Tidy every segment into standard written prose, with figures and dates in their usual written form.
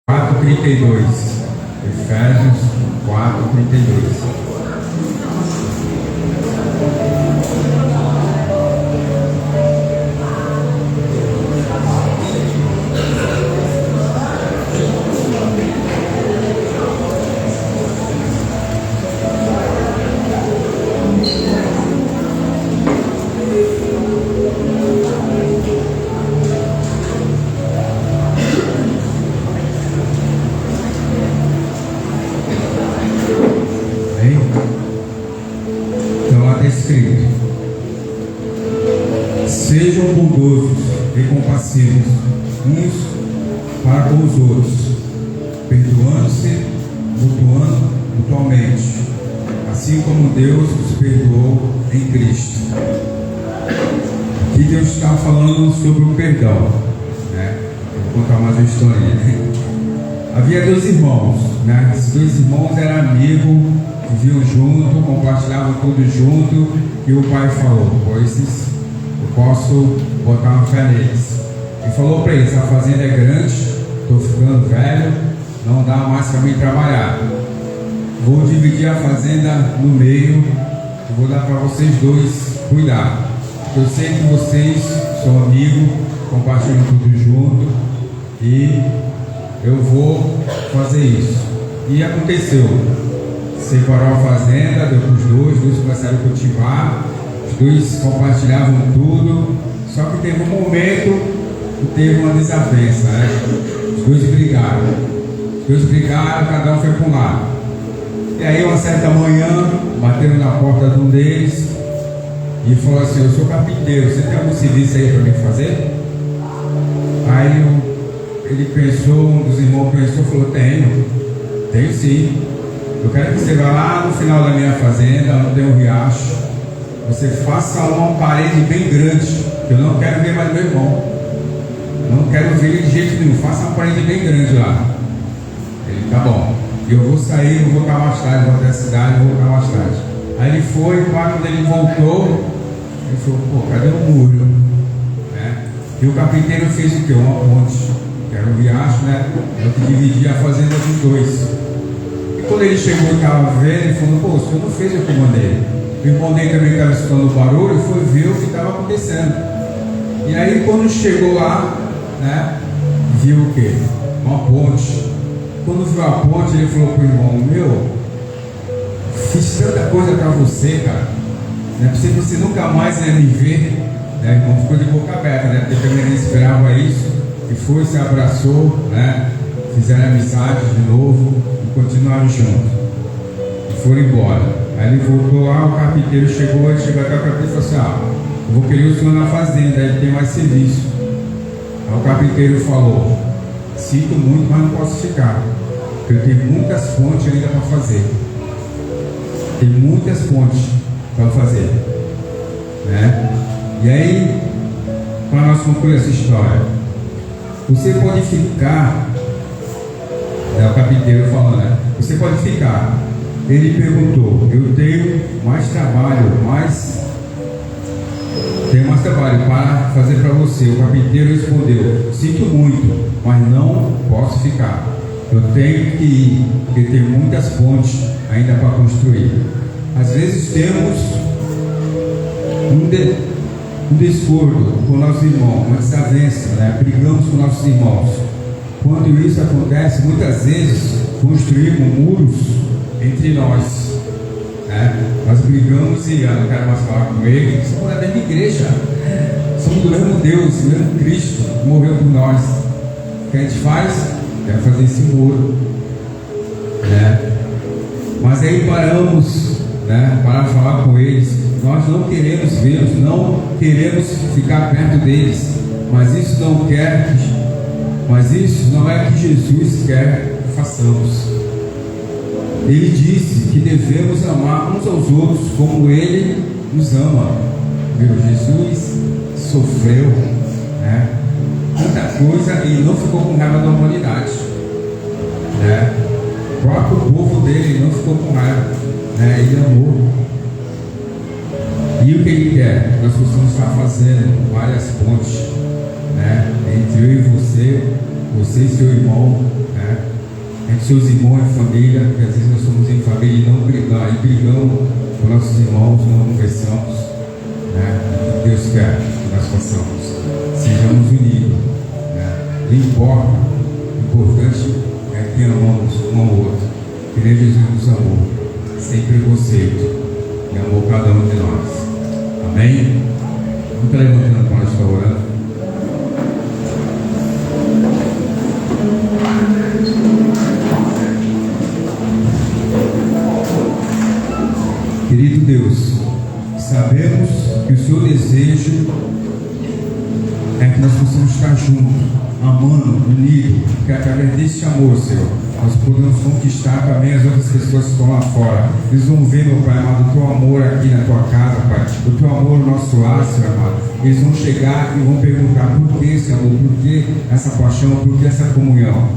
4:32. Efésios 4:32. Então lá está escrito: sejam bondosos e compassivos uns para com os outros, perdoando-se mutuamente, assim como Deus os perdoou em Cristo. Aqui Deus está falando sobre o perdão, né? Vou contar mais uma historinha, né? Havia dois irmãos, né? Esses dois irmãos eram amigos, viviam junto, compartilhavam tudo junto, e o pai falou: pois eu posso botar uma fé neles. E falou para eles: a fazenda é grande, estou ficando velho, não dá mais para mim trabalhar. Vou dividir a fazenda no meio e vou dar para vocês dois cuidar. Eu sei que vocês são amigos, compartilham tudo junto, e eu vou fazer isso. E aconteceu. Separou a fazenda, deu para os dois começaram a cultivar, os dois compartilhavam tudo. Só que teve um momento que teve uma desavença, né? Os dois brigaram, cada um foi para um lado. E aí, uma certa manhã, bateram na porta de um deles e falou assim: eu sou carpinteiro, você tem algum serviço aí para mim fazer? Aí ele pensou, um dos irmãos pensou, falou: tenho sim. Eu quero que você vá lá no final da minha fazenda, onde tem um riacho, você faça uma parede bem grande, que eu não quero ver mais meu irmão, não quero ver ele de jeito nenhum, faça uma parede bem grande lá. Ele: tá bom, eu vou sair, eu vou voltar mais tarde, vou até a cidade, vou voltar mais tarde. Aí ele foi, quando ele voltou, ele falou: pô, cadê o muro? Né? E o carpinteiro fez o quê? Uma ponte, que era um riacho, né? Eu que dividia a fazenda dos dois. Quando ele chegou e estava vendo, ele falou: pô, o senhor não fez o que eu mandei. O irmão dele também estava escutando o barulho e foi ver o que estava acontecendo. E aí, quando chegou lá, né, viu o quê? Uma ponte. Quando viu a ponte, ele falou para o irmão: meu, fiz tanta coisa para você, cara, não é possível que você nunca mais ia me ver. Né? O irmão ficou de boca aberta, né? Porque também não esperava isso. E foi, se abraçou, né? Fizeram amizade de novo e continuaram juntos. E foram embora. Aí ele voltou lá, o carpinteiro chegou até o carpinteiro e falou assim: eu vou querer o senhor na fazenda, aí tem mais serviço. Aí o carpinteiro falou: sinto muito, mas não posso ficar, porque eu tenho muitas pontes ainda para fazer. Tem muitas pontes para fazer, né? E aí, para nós concluir essa história, você pode ficar, o carpinteiro falando, né? Você pode ficar. Ele perguntou: eu tenho mais trabalho para fazer para você. O carpinteiro respondeu: sinto muito, mas não posso ficar. Eu tenho que ir, porque tem muitas pontes ainda para construir. Às vezes temos um desfordo com nossos irmãos, uma desavença, né? Brigamos com nossos irmãos. Quando isso acontece, muitas vezes construímos muros entre nós, né? Nós brigamos e eu não quero mais falar com ele. Somos da mesma igreja, somos do mesmo Deus, do mesmo Cristo que morreu por nós. O que a gente faz? É fazer esse muro, né? Mas aí paramos, né, para falar com eles. Nós não queremos vê-los, não queremos ficar perto deles, mas isso não é que Jesus quer que façamos. Ele disse que devemos amar uns aos outros como Ele nos ama. Viu? Jesus sofreu, né, muita coisa e não ficou com raiva da humanidade, né? O próprio povo dele não ficou com raiva, né? Ele amou. E o que Ele quer? Nós possamos estar fazendo várias pontes, né, entre eu e você e seu irmão, né, seus irmãos e família, porque às vezes nós somos em família e não brigamos com nossos irmãos, não conversamos, né? O que Deus quer que nós façamos, sejamos unidos, né? Não importa, o importante é que amamos um ao outro, que nem Jesus nos amou, sem preconceito, e amou cada um de nós. Amém? Vamos estar levantando para nós estar orando. Querido Deus, sabemos que o seu desejo é que nós possamos estar juntos, amando, unidos, que através deste amor, Senhor, nós podemos conquistar também as outras pessoas que estão lá fora. Eles vão ver, meu Pai amado, o teu amor aqui na tua casa, Pai, o teu amor no nosso lar, Senhor amado. Eles vão chegar e vão perguntar por que esse amor, por que essa paixão, por que essa comunhão?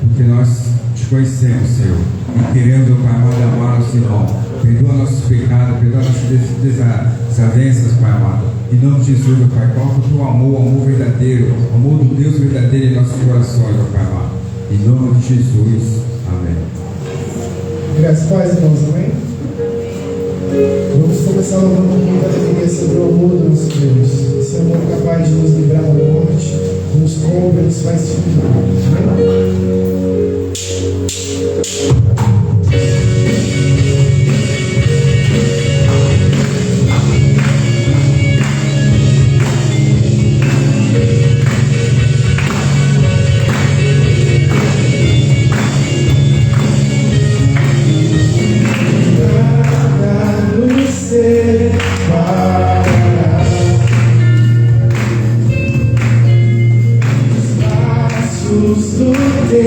Porque nós te conhecemos, Senhor, e queremos, meu Pai amado, amar nosso irmão. Perdoa nossos pecados, perdoa nossas desavenças, Pai amado. Em nome de Jesus, meu Pai, coloca o teu amor, o amor verdadeiro, o amor do Deus verdadeiro em nossos corações, meu Pai amado. Em nome de Jesus, amém. Graças a Deus, irmãos, amém? Vamos começar louvando um pouquinho da alegria sobre o amor do nosso Deus. Esse amor capaz de nos livrar da morte, nos compra, nos faz filhos. Amém? Do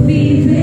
Viver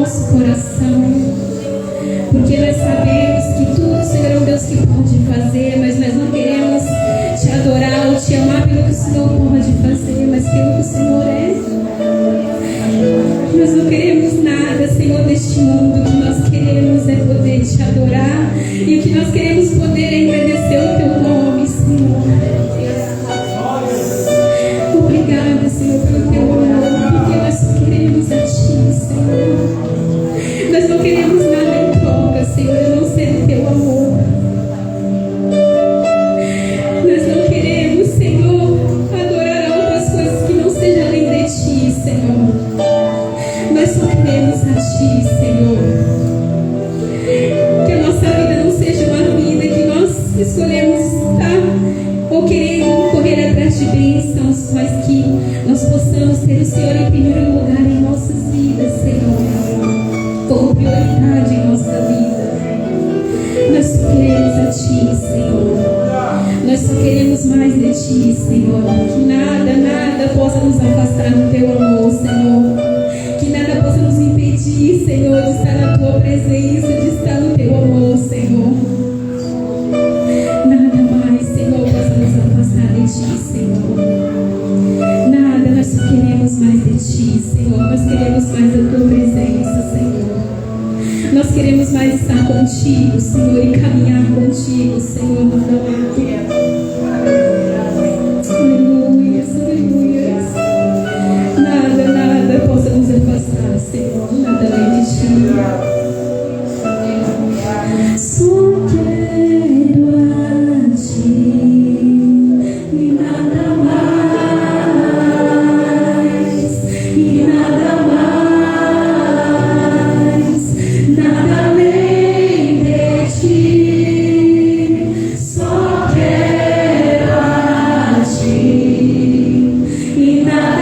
nosso coração, porque nós sabemos que tudo o Senhor é um Deus que pode fazer, mas nós não queremos te adorar ou te amar pelo que o Senhor pode fazer, mas pelo que o Senhor é. Nós não queremos nada, Senhor, deste mundo. O que nós queremos é poder te adorar, e o que nós queremos poder é engrandecer o teu nome, Senhor. Obrigada, Senhor, pelo teu amor, porque nós só queremos a ti, Senhor. Nós não queremos nada em troca, Senhor, a não ser o teu amor. Nós não queremos, Senhor, adorar outras coisas que não sejam além de ti, Senhor. Nós só queremos a ti, Senhor. Que a nossa vida não seja uma vida que nós escolhemos estar ou querendo correr atrás de bênçãos, mas que nós possamos ter o Senhor em primeiro lugar em nossas vidas, Senhor, como prioridade em nossa vida. Nós só queremos a ti, Senhor. Nós só queremos mais de ti, Senhor. Que nada, nada possa nos afastar do teu amor, Senhor. Que nada possa nos impedir, Senhor, de estar na tua presença, de estar no teu amor, Senhor. Nada mais, Senhor, possa nos afastar de ti, Senhor. Nada, nós só queremos mais de ti, Senhor. Nós queremos mais da tua presença, Senhor. Nós queremos mais estar contigo, Senhor, e caminhar contigo, Senhor. Aleluia, aleluia. Nada, nada possa nos afastar, Senhor. Nada além de ti. Só quero a ti e nada além de ti. Só quero a ti e nada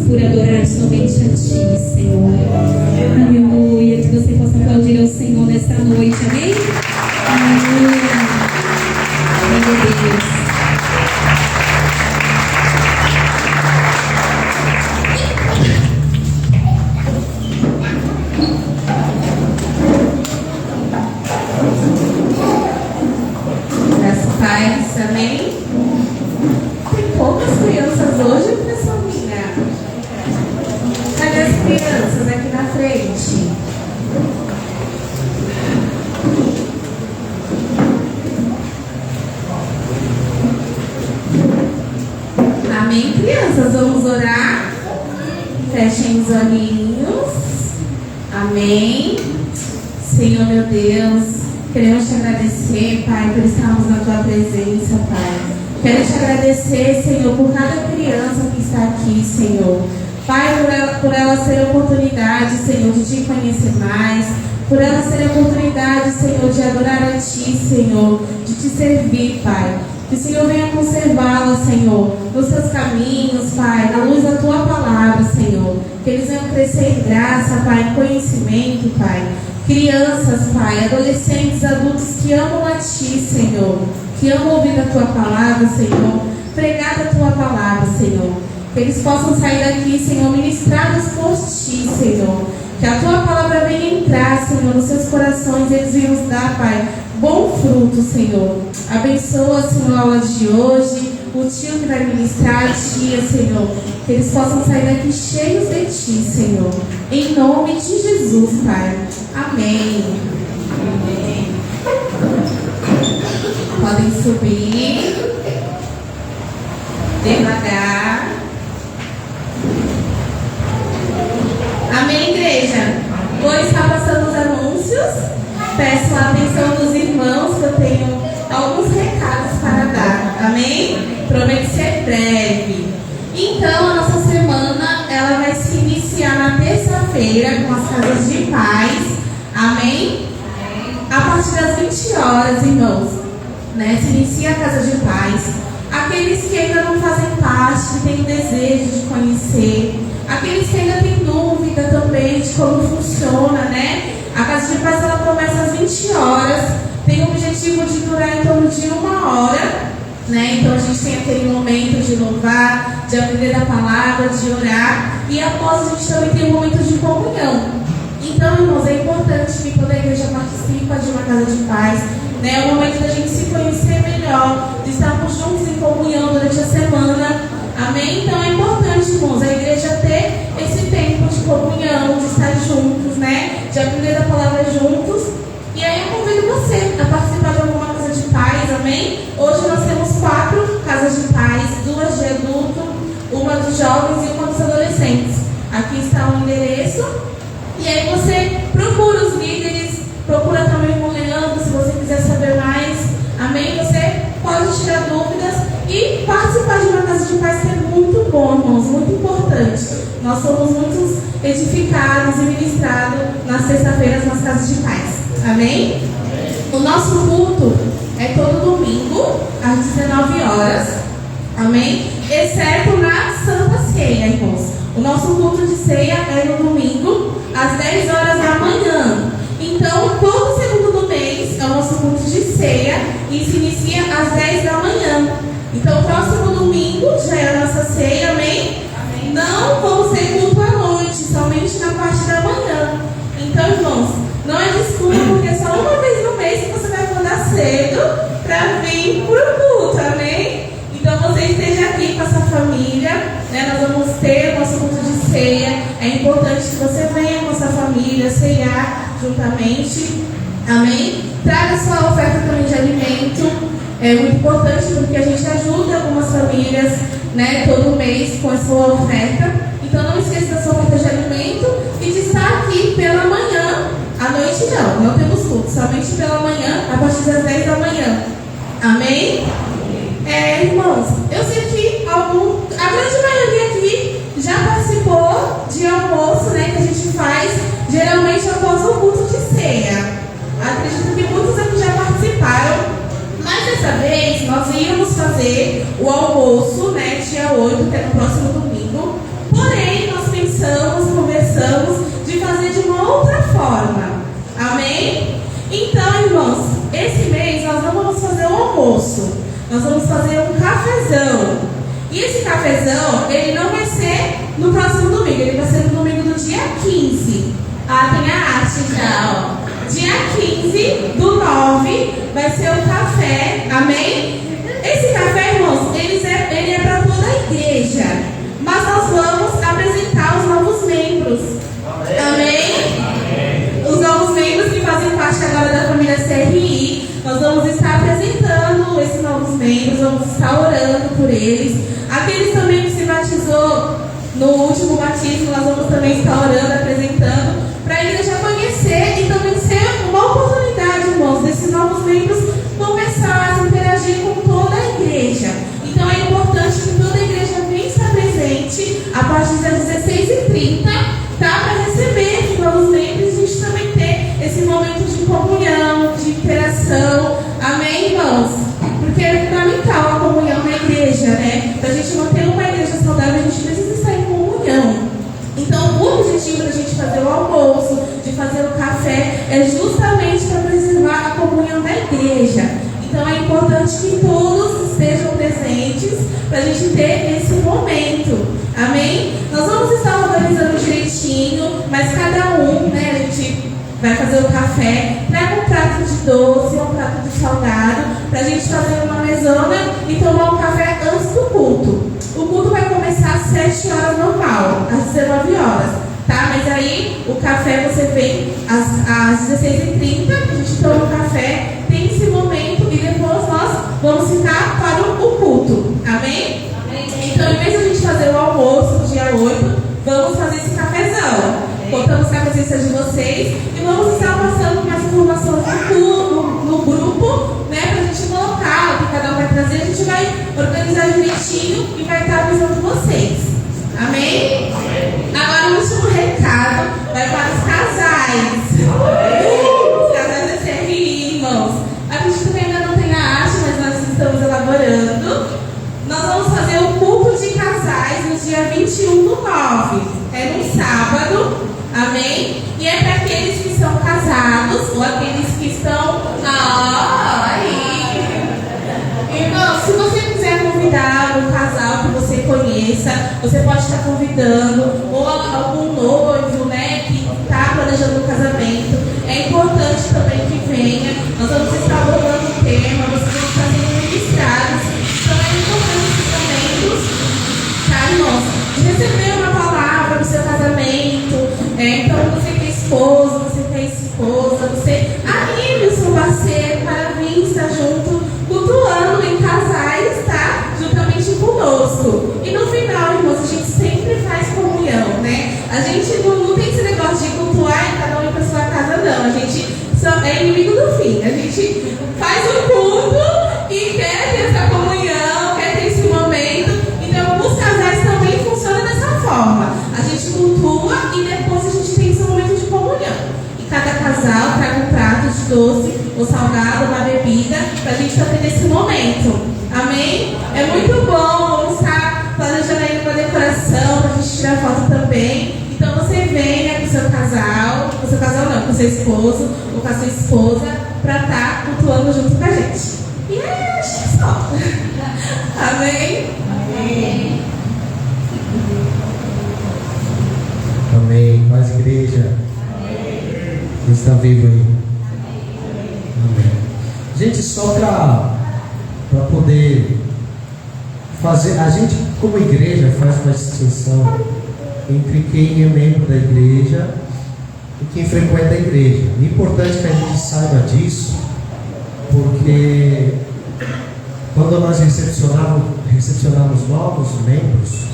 por adorar somente a Ti, Senhor. Aleluia. Que você possa aplaudir ao Senhor nesta noite, amém? Aleluia. Glória a Deus. Amém? Fechem os olhinhos. Amém. Senhor meu Deus, queremos te agradecer, Pai, por estarmos na tua presença, Pai. Quero te agradecer, Senhor, por cada criança que está aqui, Senhor. Pai, por ela ter a oportunidade, Senhor, de te conhecer mais. Por ela ter a oportunidade, Senhor, de adorar a Ti, Senhor, de te servir, Pai. Que o Senhor venha conservá-la, Senhor, nos seus caminhos, Pai, na luz da Tua palavra, Senhor. Que eles venham crescer em graça, Pai, em conhecimento, Pai. Crianças, Pai, adolescentes, adultos que amam a Ti, Senhor. Que amam ouvir a Tua palavra, Senhor. Pregar a Tua palavra, Senhor. Que eles possam sair daqui, Senhor, ministrados por Ti, Senhor. Que a Tua palavra venha entrar, Senhor, nos seus corações e eles venham nos dar, Pai, bom fruto, Senhor. Abençoa, Senhor, a aula de hoje, o tio que vai ministrar, a tia, Senhor. Que eles possam sair daqui cheios de Ti, Senhor. Em nome de Jesus, Pai. Amém. Amém. Podem subir. Devagar. Amém, igreja? Vou estar passando os anúncios. Peço a atenção dos irmãos, que eu tenho alguns recados para dar. Amém? Prometo ser breve. Então, a nossa semana, ela vai se iniciar na terça-feira com as casas de paz. Amém? A partir das 20 horas, irmãos, né? Se inicia a casa de paz. Aqueles que ainda não fazem parte, que têm o desejo de conhecer. Aqueles que ainda têm dúvida também de como funciona, né? A casa de paz, ela começa às 20 horas. Tem o objetivo de durar em torno de 1 hora, né? Então a gente tem aquele momento de louvar, de aprender a palavra, de orar. E após a gente também tem um momento de comunhão. Então, irmãos, é importante que toda a igreja participe de uma casa de paz, né? É o momento da gente se conhecer melhor, de estarmos juntos em comunhão durante a semana. Amém? Então é importante, irmãos, a igreja ter esse tempo de comunhão, de estar juntos, né? De aprender a palavra juntos. E aí eu convido você a participar de alguma casa de paz, amém? Hoje nós temos 4 casas de paz, 2 de adulto, uma dos jovens e uma dos adolescentes. Aqui está o endereço. E aí você procura os líderes, procura também o irmão Leandro, se você quiser saber mais, amém? Você pode tirar dúvidas e participar de uma casa de paz, que é muito bom, irmãos, muito importante. Nós somos muito edificados e ministrados nas sextas-feiras nas casas de paz, amém? O nosso culto é todo domingo, às 19 horas, amém? Exceto na Santa Ceia, irmãos. O nosso culto de ceia é no domingo, às 10 horas da manhã. Então, todo segundo do mês é o nosso culto de ceia e se inicia às 10 da manhã. Então, próximo domingo já é a nossa ceia, amém? Amém. Não vamos ter culto à noite, somente na parte da manhã. Então, irmãos, não é desculpa, porque é só uma vez no mês que você vai acordar cedo para vir para o culto, amém? Então, você esteja aqui com a sua família, né? Nós vamos ter nosso culto de ceia. É importante que você venha com a sua família ceiar juntamente, amém? Traga sua oferta também de alimento. É muito importante porque a gente ajuda algumas famílias, né, todo mês com a sua oferta. Então não esqueça da sua oferta de alimento e de estar aqui pela manhã. À noite não temos culto, somente pela manhã, a partir das 10 da manhã. Amém? Irmãos, eu sei que a grande maioria aqui já participou de almoço, né, que a gente faz geralmente após o culto de ceia. Acredito que muitos aqui já participaram, mas dessa vez nós íamos fazer o almoço, né, dia 8, que é no próximo domingo. Porém, nós pensamos, conversamos de fazer de uma outra forma. Amém? Então, irmãos, esse mês nós não vamos fazer o almoço. Nós vamos fazer um cafezão. E esse cafezão, ele não vai ser no próximo domingo, ele vai ser no domingo do dia 15. Tem a arte já, ó. Dia 15/9 vai ser o café, amém? Esse café, irmãos, ele é para toda a igreja. Mas nós vamos apresentar os novos membros. Amém? Os novos membros que fazem parte agora da família CRI. Nós vamos estar apresentando esses novos membros, vamos estar orando por eles. Aqueles também que se batizou no último batismo, nós vamos também estar orando, apresentando, para a igreja conhecer e também ser uma oportunidade, irmãos, desses novos membros conversar, interagir com toda a igreja. Então é importante que toda a igreja venha estar presente a partir das 16h30, tá? Para receber os novos membros e a gente também ter esse momento de comunhão, de interação. Amém, irmãos? Porque é fundamental a comunhão na igreja, né? Para a gente manter uma igreja saudável, a gente precisa estar em comunhão. Então, o objetivo da gente fazer o almoço, de fazer o café, é justamente para preservar a comunhão da igreja. Então, é importante que todos estejam presentes para a gente ter esse momento. Amém? Nós vamos estar organizando direitinho, mas cada um, né, a gente vai fazer o café, traga um prato de doce, um prato de salgado, para a gente fazer uma mesona e tomar um café antes do culto. O culto vai começar às 7 horas normal, às 19 horas, tá? Mas aí o café você vem às 16h30, a gente toma um café, tem esse momento e depois nós vamos ficar para o culto. Amém? Amém. Então, em vez de a gente fazer o almoço no dia 8, vamos fazer esse cafezão. Contamos com a presença de vocês e vamos estar passando mais informações no grupo, né, para a gente colocar o que cada um vai trazer. A gente vai organizar direitinho e vai estar avisando vocês. Amém? Agora o último recado vai para os casais. Os casais da CRI, irmãos. Acredito que ainda não tem a arte, mas nós estamos elaborando. Nós vamos fazer o culto de casais no dia 21/9. É no sábado. Amém? E é para aqueles que são casados ou aqueles que estão. Irmão, se você quiser convidar um casal que você conheça, você pode estar convidando, ou algum noivo, né, que está planejando um casamento. É importante também que venha. Nós vamos estar abordando o tema, vocês vão estar sendo registrados. Então é importante esses momentos, tá, irmãos? De receber uma palavra do seu casamento. Então você que é esposo, você que é esposa, você anime o seu parceiro para vir estar junto, cultuando em casais, tá? Juntamente conosco. E no final, irmãos, a gente sempre faz comunhão, né? A gente não tem esse negócio de cultuar e cada um ir para sua casa, não. A gente só é inimigo do fim. A gente faz o culto e quer ter essa comunhão, quer ter esse momento. Então, os casais também funcionam dessa forma. A gente cultua e depois a gente tem esse momento de comunhão. E cada casal traga um prato de doce, ou salgado, uma bebida, para a gente estar tendo esse momento. Amém? É muito bom. Vamos estar planejando aí uma decoração para a gente tirar foto também. Então você venha com o seu casal não, com o seu esposo ou com a sua esposa, para estar cultuando junto com a gente. E é, acho que só. Amém? Amém. Amém. Paz, igreja. Amém. Deus está vivo aí. Amém. Gente, só para poder fazer, a gente como igreja faz uma distinção entre quem é membro da igreja e quem frequenta a igreja. É importante que a gente saiba disso, porque quando nós recepcionamos novos membros,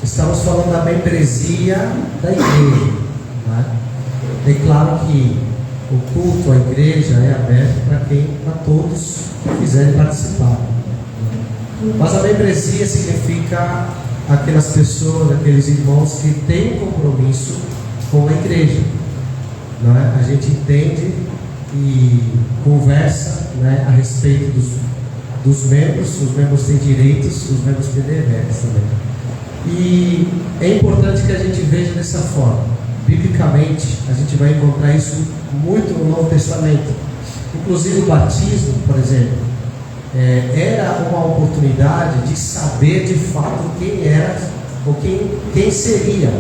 estamos falando da membresia da igreja, né? É claro que o culto à igreja é aberto para todos que quiserem participar, mas a membresia significa aquelas pessoas, aqueles irmãos que têm compromisso com a igreja, né? A gente entende e conversa, né, a respeito dos membros. Os membros têm direitos, os membros têm deveres também. E é importante que a gente veja dessa forma. Biblicamente, a gente vai encontrar isso muito no Novo Testamento. Inclusive o batismo, por exemplo, era uma oportunidade de saber de fato quem era ou quem seria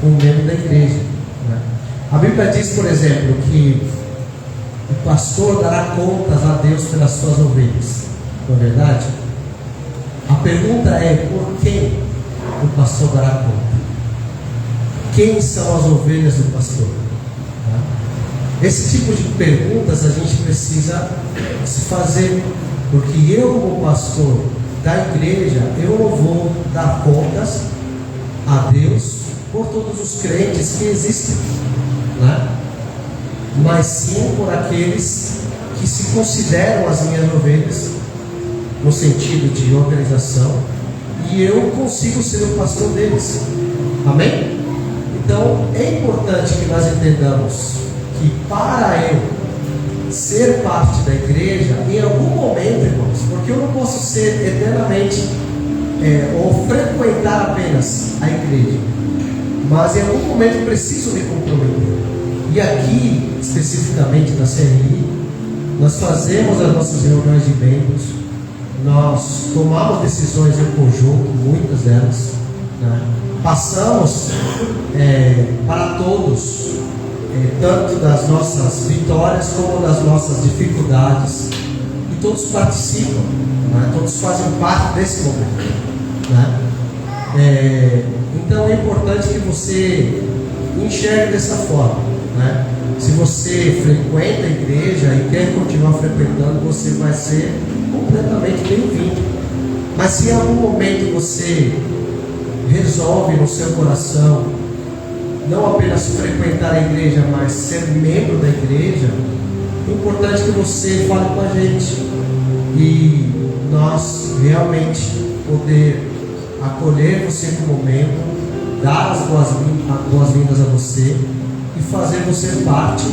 um membro da igreja, né? A Bíblia diz, por exemplo, que o pastor dará contas a Deus pelas suas ovelhas. Não é verdade? A pergunta é: por quem o pastor dará conta? Quem são as ovelhas do pastor? Esse tipo de perguntas a gente precisa se fazer, porque eu, como pastor da igreja, eu não vou dar contas a Deus por todos os crentes que existem, né? Mas sim por aqueles que se consideram as minhas ovelhas, no sentido de organização, e eu consigo ser o pastor deles. Amém? Então é importante que nós entendamos que para eu ser parte da igreja, em algum momento, irmãos, porque eu não posso ser eternamente ou frequentar apenas a igreja, mas em algum momento eu preciso me comprometer. E aqui, especificamente na CRI, nós fazemos as nossas reuniões de membros, nós tomamos decisões em conjunto, muitas delas, né? Passamos para todos, tanto das nossas vitórias como das nossas dificuldades, e todos participam, né? Todos fazem parte desse momento, né? Então é importante que você enxergue dessa forma, né? Se você frequenta a igreja e quer continuar frequentando, você vai ser completamente bem-vindo. Mas se em algum momento você resolve no seu coração não apenas frequentar a igreja, mas ser membro da igreja, é importante que você fale com a gente e nós realmente poder acolher você como membro, dar as boas-vindas a você e fazer você parte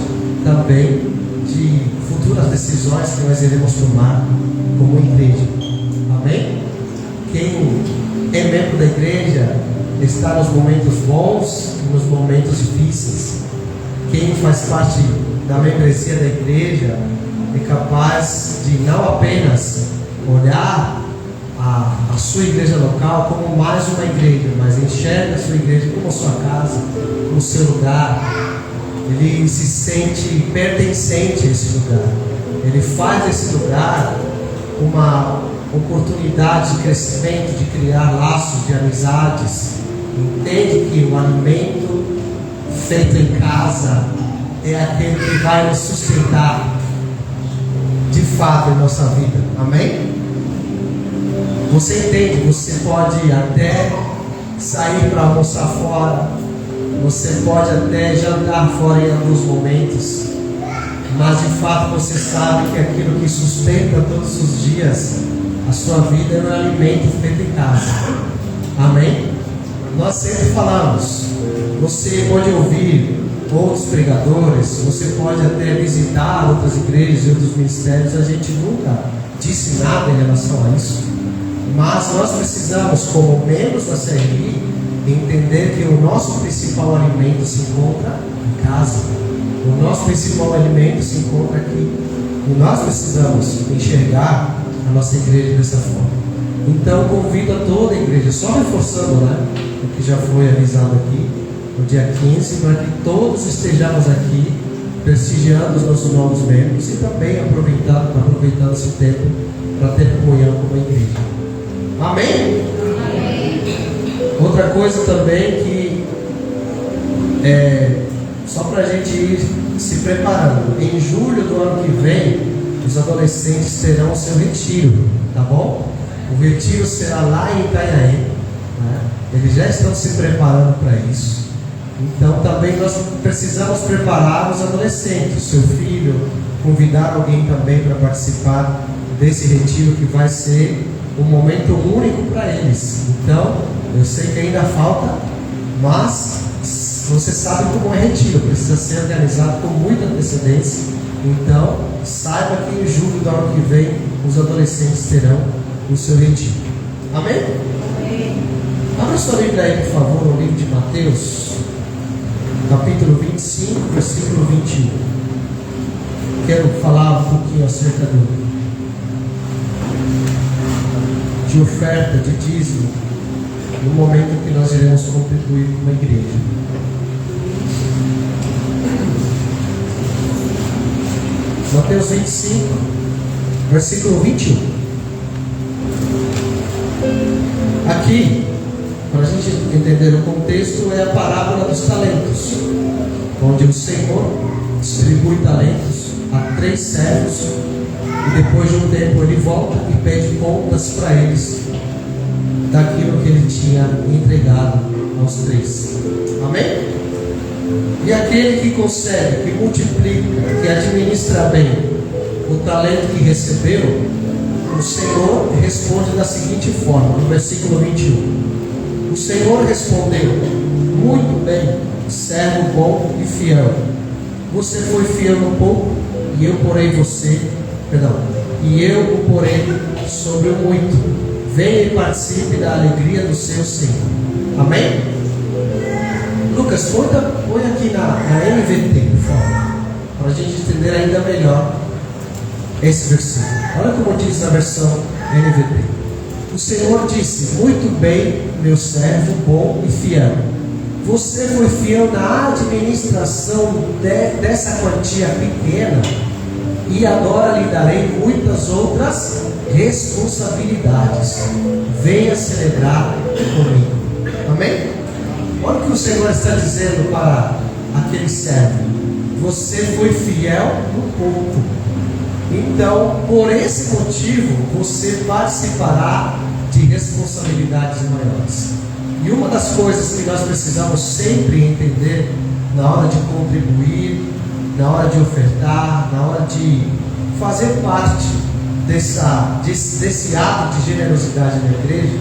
também de futuras decisões que nós iremos tomar como igreja. Amém? Quem é membro da igreja está nos momentos bons e nos momentos difíceis. Quem faz parte da membresia da igreja é capaz de não apenas olhar a sua igreja local como mais uma igreja, mas enxerga a sua igreja como a sua casa, como o seu lugar. Ele se sente pertencente a esse lugar. Ele faz desse lugar uma oportunidade de crescimento, de criar laços de amizades. Entende que o alimento feito em casa é aquele que vai nos sustentar de fato em nossa vida. Amém? Você entende? Você pode até sair para almoçar fora, você pode até jantar fora em alguns momentos, mas de fato você sabe que aquilo que sustenta todos os dias a sua vida é um alimento feito em casa. Amém? Nós sempre falamos, você pode ouvir outros pregadores, você pode até visitar outras igrejas e outros ministérios, a gente nunca disse nada em relação a isso, mas nós precisamos, como membros da CRI, entender que o nosso principal alimento se encontra em casa. O nosso principal alimento se encontra aqui. E nós precisamos enxergar a nossa igreja dessa forma. Então convido a toda a igreja, só reforçando, né, o que já foi avisado aqui, no dia 15, para que todos estejamos aqui prestigiando os nossos novos membros e também aproveitando esse tempo para ter comunhão com a igreja. Amém? Outra coisa também que só para a gente ir se preparando, em julho do ano que vem, os adolescentes terão o seu retiro, tá bom? O retiro será lá em Itanhaém, né? Eles já estão se preparando para isso. Então também nós precisamos preparar os adolescentes, o seu filho, convidar alguém também para participar desse retiro que vai ser um momento único para eles. Então, eu sei que ainda falta, mas você sabe como é retiro, precisa ser organizado com muita antecedência. Então, saiba que em julho do ano que vem, os adolescentes terão o seu retiro. Amém? Amém. Abra sua Bíblia aí, por favor, no livro de Mateus, capítulo 25, versículo 21. Quero falar um pouquinho acerca de oferta, de dízimo, no momento que nós iremos contribuir com a igreja. Mateus 25, versículo 21. Aqui, para a gente entender o contexto, é a parábola dos talentos, onde o Senhor distribui talentos a 3 servos e depois de um tempo ele volta e pede contas para eles daquilo que ele tinha entregado aos 3. Amém? E aquele que consegue, que multiplica, que administra bem o talento que recebeu, o Senhor responde da seguinte forma, no versículo 21. O Senhor respondeu: muito bem, servo bom e fiel. Você foi fiel no pouco, e eu o porei sobre o muito. Venha e participe da alegria do seu Senhor. Amém? Lucas, põe aqui na NVT, por favor, para a gente entender ainda melhor esse versículo. Olha como diz na versão NVT. O Senhor disse: muito bem, meu servo bom e fiel. Você foi fiel na administração dessa quantia pequena, e agora lhe darei muitas outras responsabilidades. Venha celebrar comigo. Amém? Olha o que o Senhor está dizendo para aquele servo: você foi fiel no pouco, então por esse motivo você participará de responsabilidades maiores. E uma das coisas que nós precisamos sempre entender na hora de contribuir, na hora de ofertar, na hora de fazer parte desse ato de generosidade na igreja,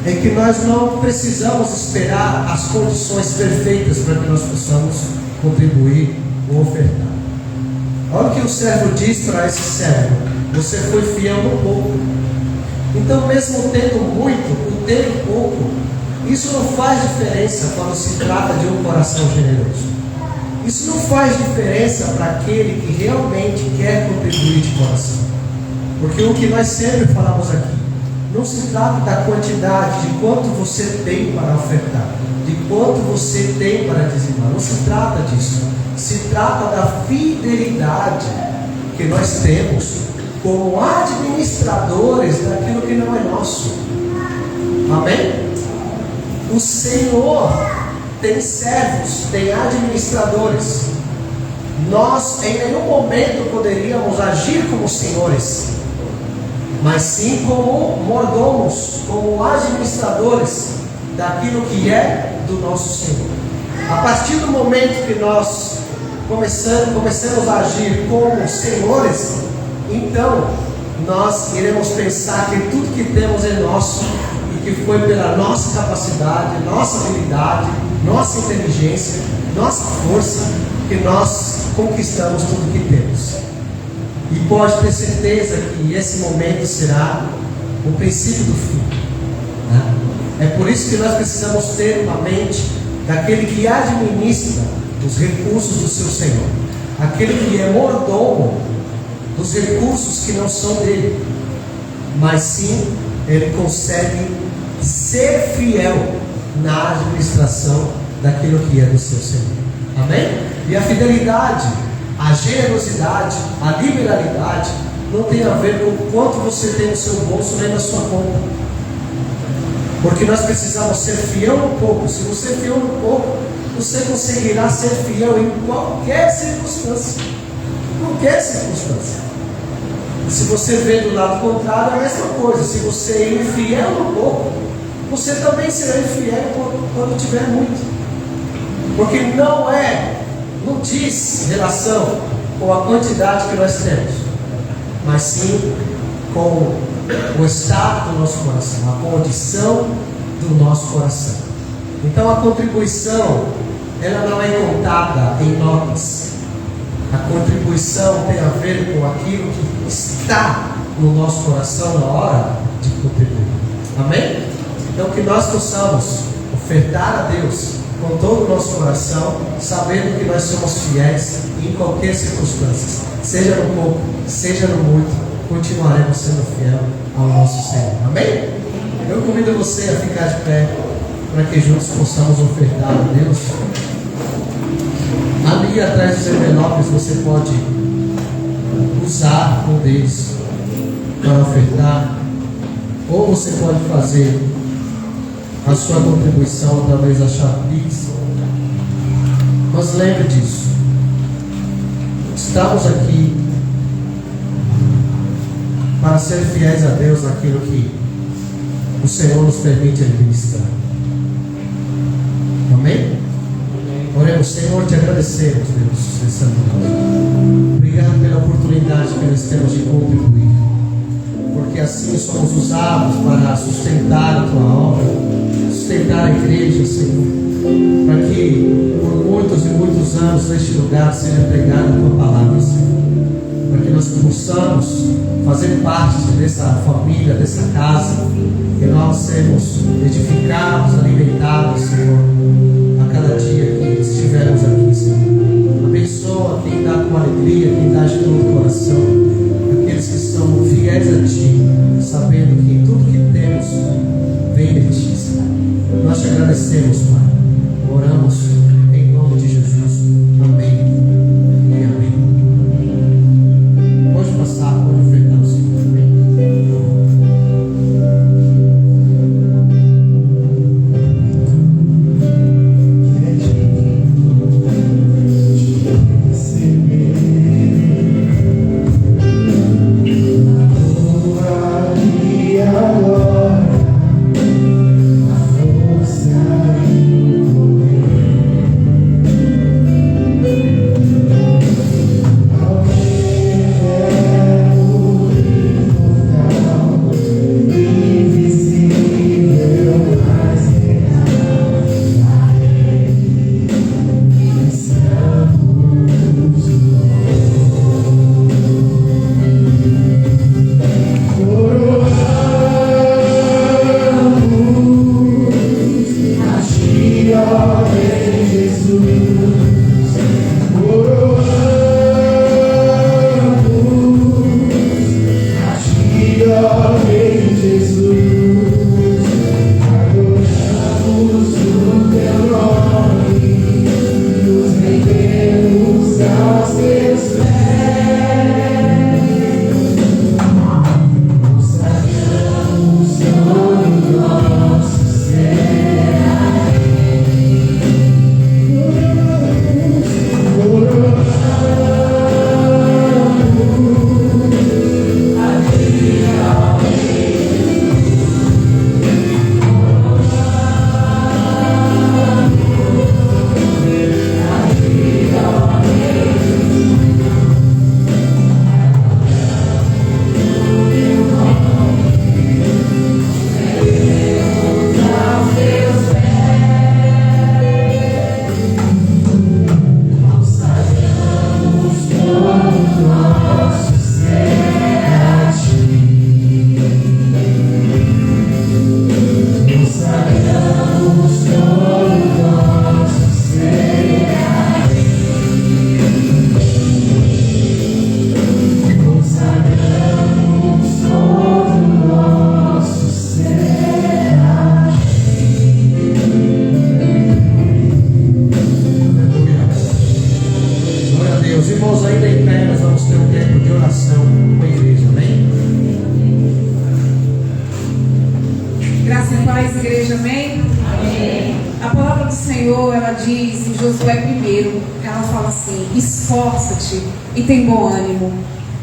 é que nós não precisamos esperar as condições perfeitas para que nós possamos contribuir ou ofertar. Olha o que o servo diz para esse servo: você foi fiel no pouco. Então, mesmo tendo muito, por ter pouco, isso não faz diferença quando se trata de um coração generoso. Isso não faz diferença para aquele que realmente quer contribuir de coração. Porque o que nós sempre falamos aqui, não se trata da quantidade, de quanto você tem para ofertar, de quanto você tem para dizimar. Não se trata disso. Se trata da fidelidade que nós temos como administradores daquilo que não é nosso. Amém? O Senhor tem servos, tem administradores. Nós em nenhum momento poderíamos agir como senhores, mas sim como mordomos, como administradores daquilo que é do nosso Senhor. A partir do momento que nós começamos a agir como senhores, então nós iremos pensar que tudo que temos é nosso, e que foi pela nossa capacidade, nossa habilidade, nossa inteligência, nossa força, que nós conquistamos tudo que temos. E pode ter certeza que esse momento será o princípio do fim, né? É por isso que nós precisamos ter uma mente daquele que administra os recursos do seu Senhor, aquele que é mordomo dos recursos que não são dele, mas sim ele consegue ser fiel na administração daquilo que é do seu Senhor. Amém? E a fidelidade, a generosidade, a liberalidade não tem a ver com o quanto você tem no seu bolso nem na sua conta, porque nós precisamos ser fiel no pouco. Se você é fiel no pouco, você conseguirá ser fiel em qualquer circunstância. Qualquer circunstância. E se você vê do lado contrário, é a mesma coisa. Se você é infiel no pouco, você também será infiel quando tiver muito. Porque não diz relação com a quantidade que nós temos, mas sim com o estado do nosso coração, a condição do nosso coração. Então a contribuição, ela não é contada em notas. A contribuição tem a ver com aquilo que está no nosso coração na hora de contribuir. Amém? Então que nós possamos ofertar a Deus com todo o nosso coração, sabendo que nós somos fiéis em qualquer circunstância, seja no pouco, seja no muito, continuaremos sendo fiel ao nosso Senhor. Amém? Eu convido você a ficar de pé, para que juntos possamos ofertar a Deus. Ali atrás dos envelopes você pode usar um deles para ofertar, ou você pode fazer a sua contribuição através da chave Pix. Mas lembre disso, estamos aqui para ser fiéis a Deus naquilo que o Senhor nos permite administrar. Oremos, Senhor, te agradecemos, Deus, nessa noite. Obrigado pela oportunidade que nós temos de contribuir, porque assim somos usados para sustentar a tua obra, sustentar a igreja, Senhor, para que por muitos e muitos anos neste lugar seja pregada a tua palavra, Senhor, para que nós possamos fazer parte dessa família, dessa casa, que nós sermos edificados, alimentados, Senhor, a cada dia que estivermos aqui, Senhor. Abençoa quem dá com alegria, quem dá de todo o coração, aqueles que são fiéis a Ti, sabendo que tudo que temos vem de Ti, Senhor. Nós te agradecemos, Pai. Oramos em nome de Jesus. Amém e amém. Pode passar, pode enfrentar o Senhor. E tem bom ânimo.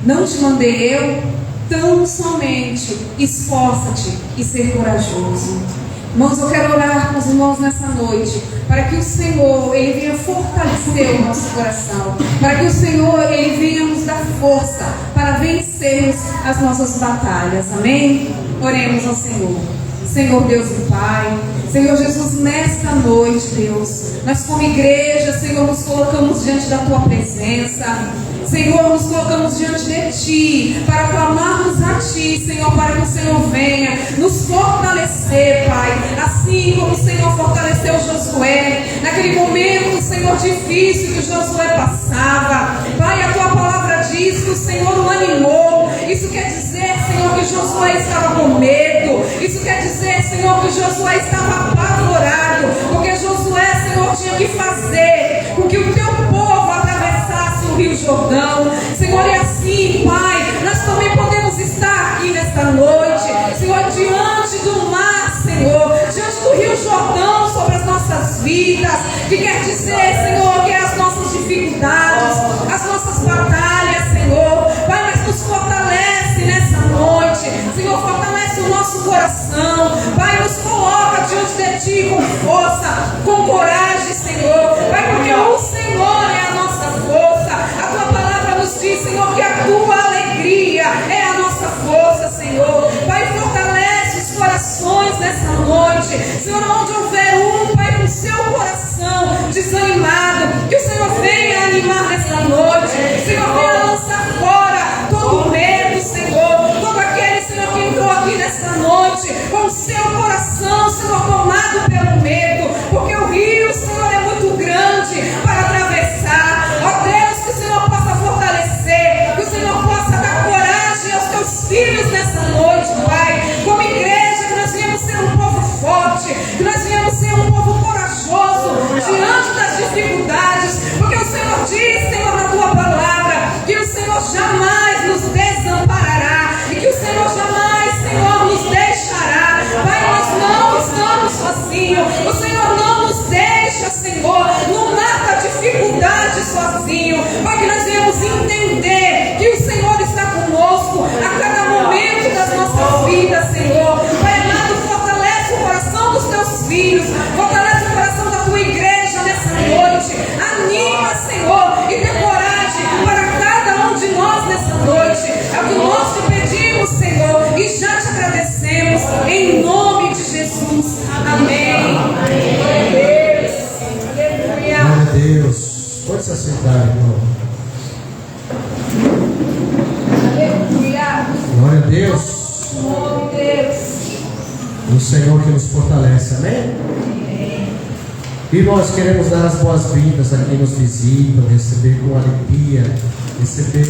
Não te mandei eu, tão somente esforça-te e ser corajoso. Irmãos, eu quero orar com os irmãos nessa noite, para que o Senhor, Ele venha fortalecer o nosso coração, para que o Senhor, Ele venha nos dar força para vencermos as nossas batalhas. Amém? Oremos ao Senhor. Senhor Deus e Pai, Senhor Jesus, nesta noite, Deus, nós como igreja, Senhor, nos colocamos diante da Tua presença. Senhor, nos colocamos diante de Ti, para clamarmos a Ti, Senhor, para que o Senhor venha nos fortalecer, Pai, assim como o Senhor fortaleceu Josué, naquele momento, Senhor, difícil que Josué passava. Pai, a Tua palavra diz que o Senhor o animou. Isso quer dizer, Senhor, que Josué estava com medo. Isso quer dizer, Senhor, que Josué estava apavorado, porque Josué, Senhor, tinha que fazer com que o Teu povo atravessasse o Rio Jordão. Senhor, e assim, Pai, nós também podemos estar aqui nesta noite, Senhor, diante do mar, Senhor, diante do Rio Jordão sobre as nossas vidas, que quer dizer, Senhor, que é as nossas dificuldades, as nossas batalhas, Senhor. Pai, mas nos fortalece nessa noite, Senhor, fortalece o nosso coração, Pai, nos coloca diante de Ti com força, com coragem, Senhor, Pai, porque noite. Senhor, onde houver Pai, com seu coração desanimado, que o Senhor venha animar nessa noite. Senhor, venha lançar fora todo medo, Senhor. Todo aquele, Senhor, que entrou aqui nessa noite com o seu coração, Senhor, tomado pelo medo, porque o rio, Senhor, é muito grande para atravessar. Ó Deus, que o Senhor possa fortalecer, que o Senhor possa dar coragem aos teus filhos nessa noite, Pai. Como igreja, que nós viemos ser um povo forte, que nós viemos ser um povo corajoso diante das dificuldades, porque o Senhor diz, Senhor, na tua palavra, que o Senhor jamais nos desamparará e que o Senhor jamais, Senhor, nos deixará. Pai, nós não estamos sozinhos. O Senhor não nos deixa, Senhor, no mar da dificuldade sozinho. Pai, que nós venhamos entender que o Senhor está conosco a cada momento das nossas vidas, Senhor. Pai amado, fortalece o coração dos teus filhos, fortalece o coração da tua igreja nessa noite. Anima, Senhor, e dê coragem para cada um de nós nessa noite. É o que nós te pedimos, Senhor, e já te agradecemos em nome de Jesus. Amém. Aleluia. Glória a Deus. Pode se assentar, irmão. Aleluia. Glória a Deus. Glória a Deus. O Senhor que nos fortalece, amém? E nós queremos dar as boas-vindas a quem nos visitam, receber com alegria, receber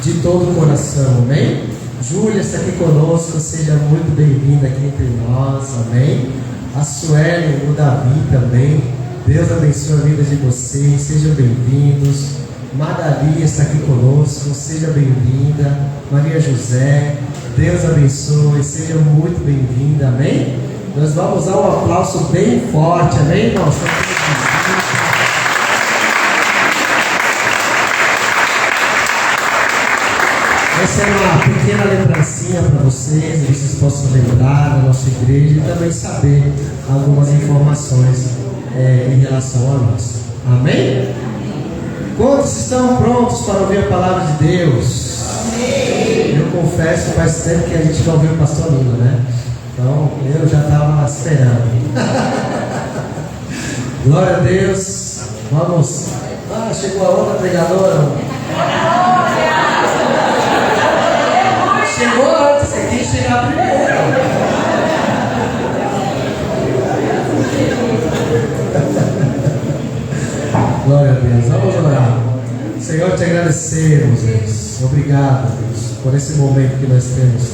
de todo o coração, amém? Júlia está aqui conosco, seja muito bem-vinda aqui entre nós, amém? A Sueli, o Davi também, Deus abençoe a vida de vocês, sejam bem-vindos. Magali está aqui conosco, seja bem-vinda. Maria José, Deus abençoe, seja muito bem-vinda, amém? Nós vamos dar um aplauso bem forte, amém, irmãos? Essa é uma pequena lembrancinha para vocês, que vocês possam lembrar da nossa igreja e também saber algumas informações em relação a nós, amém? Quantos estão prontos para ouvir a palavra de Deus? Amém. Eu confesso, faz tempo que a gente não ouviu o pastor Lula, né? Então, eu já estava esperando. Glória a Deus. Vamos. Ah, chegou a outra pregadora. Chegou antes, você tem que chegar primeiro. Glória a Deus. Vamos orar. Senhor, te agradecemos, Deus. Obrigado, Deus, por esse momento que nós temos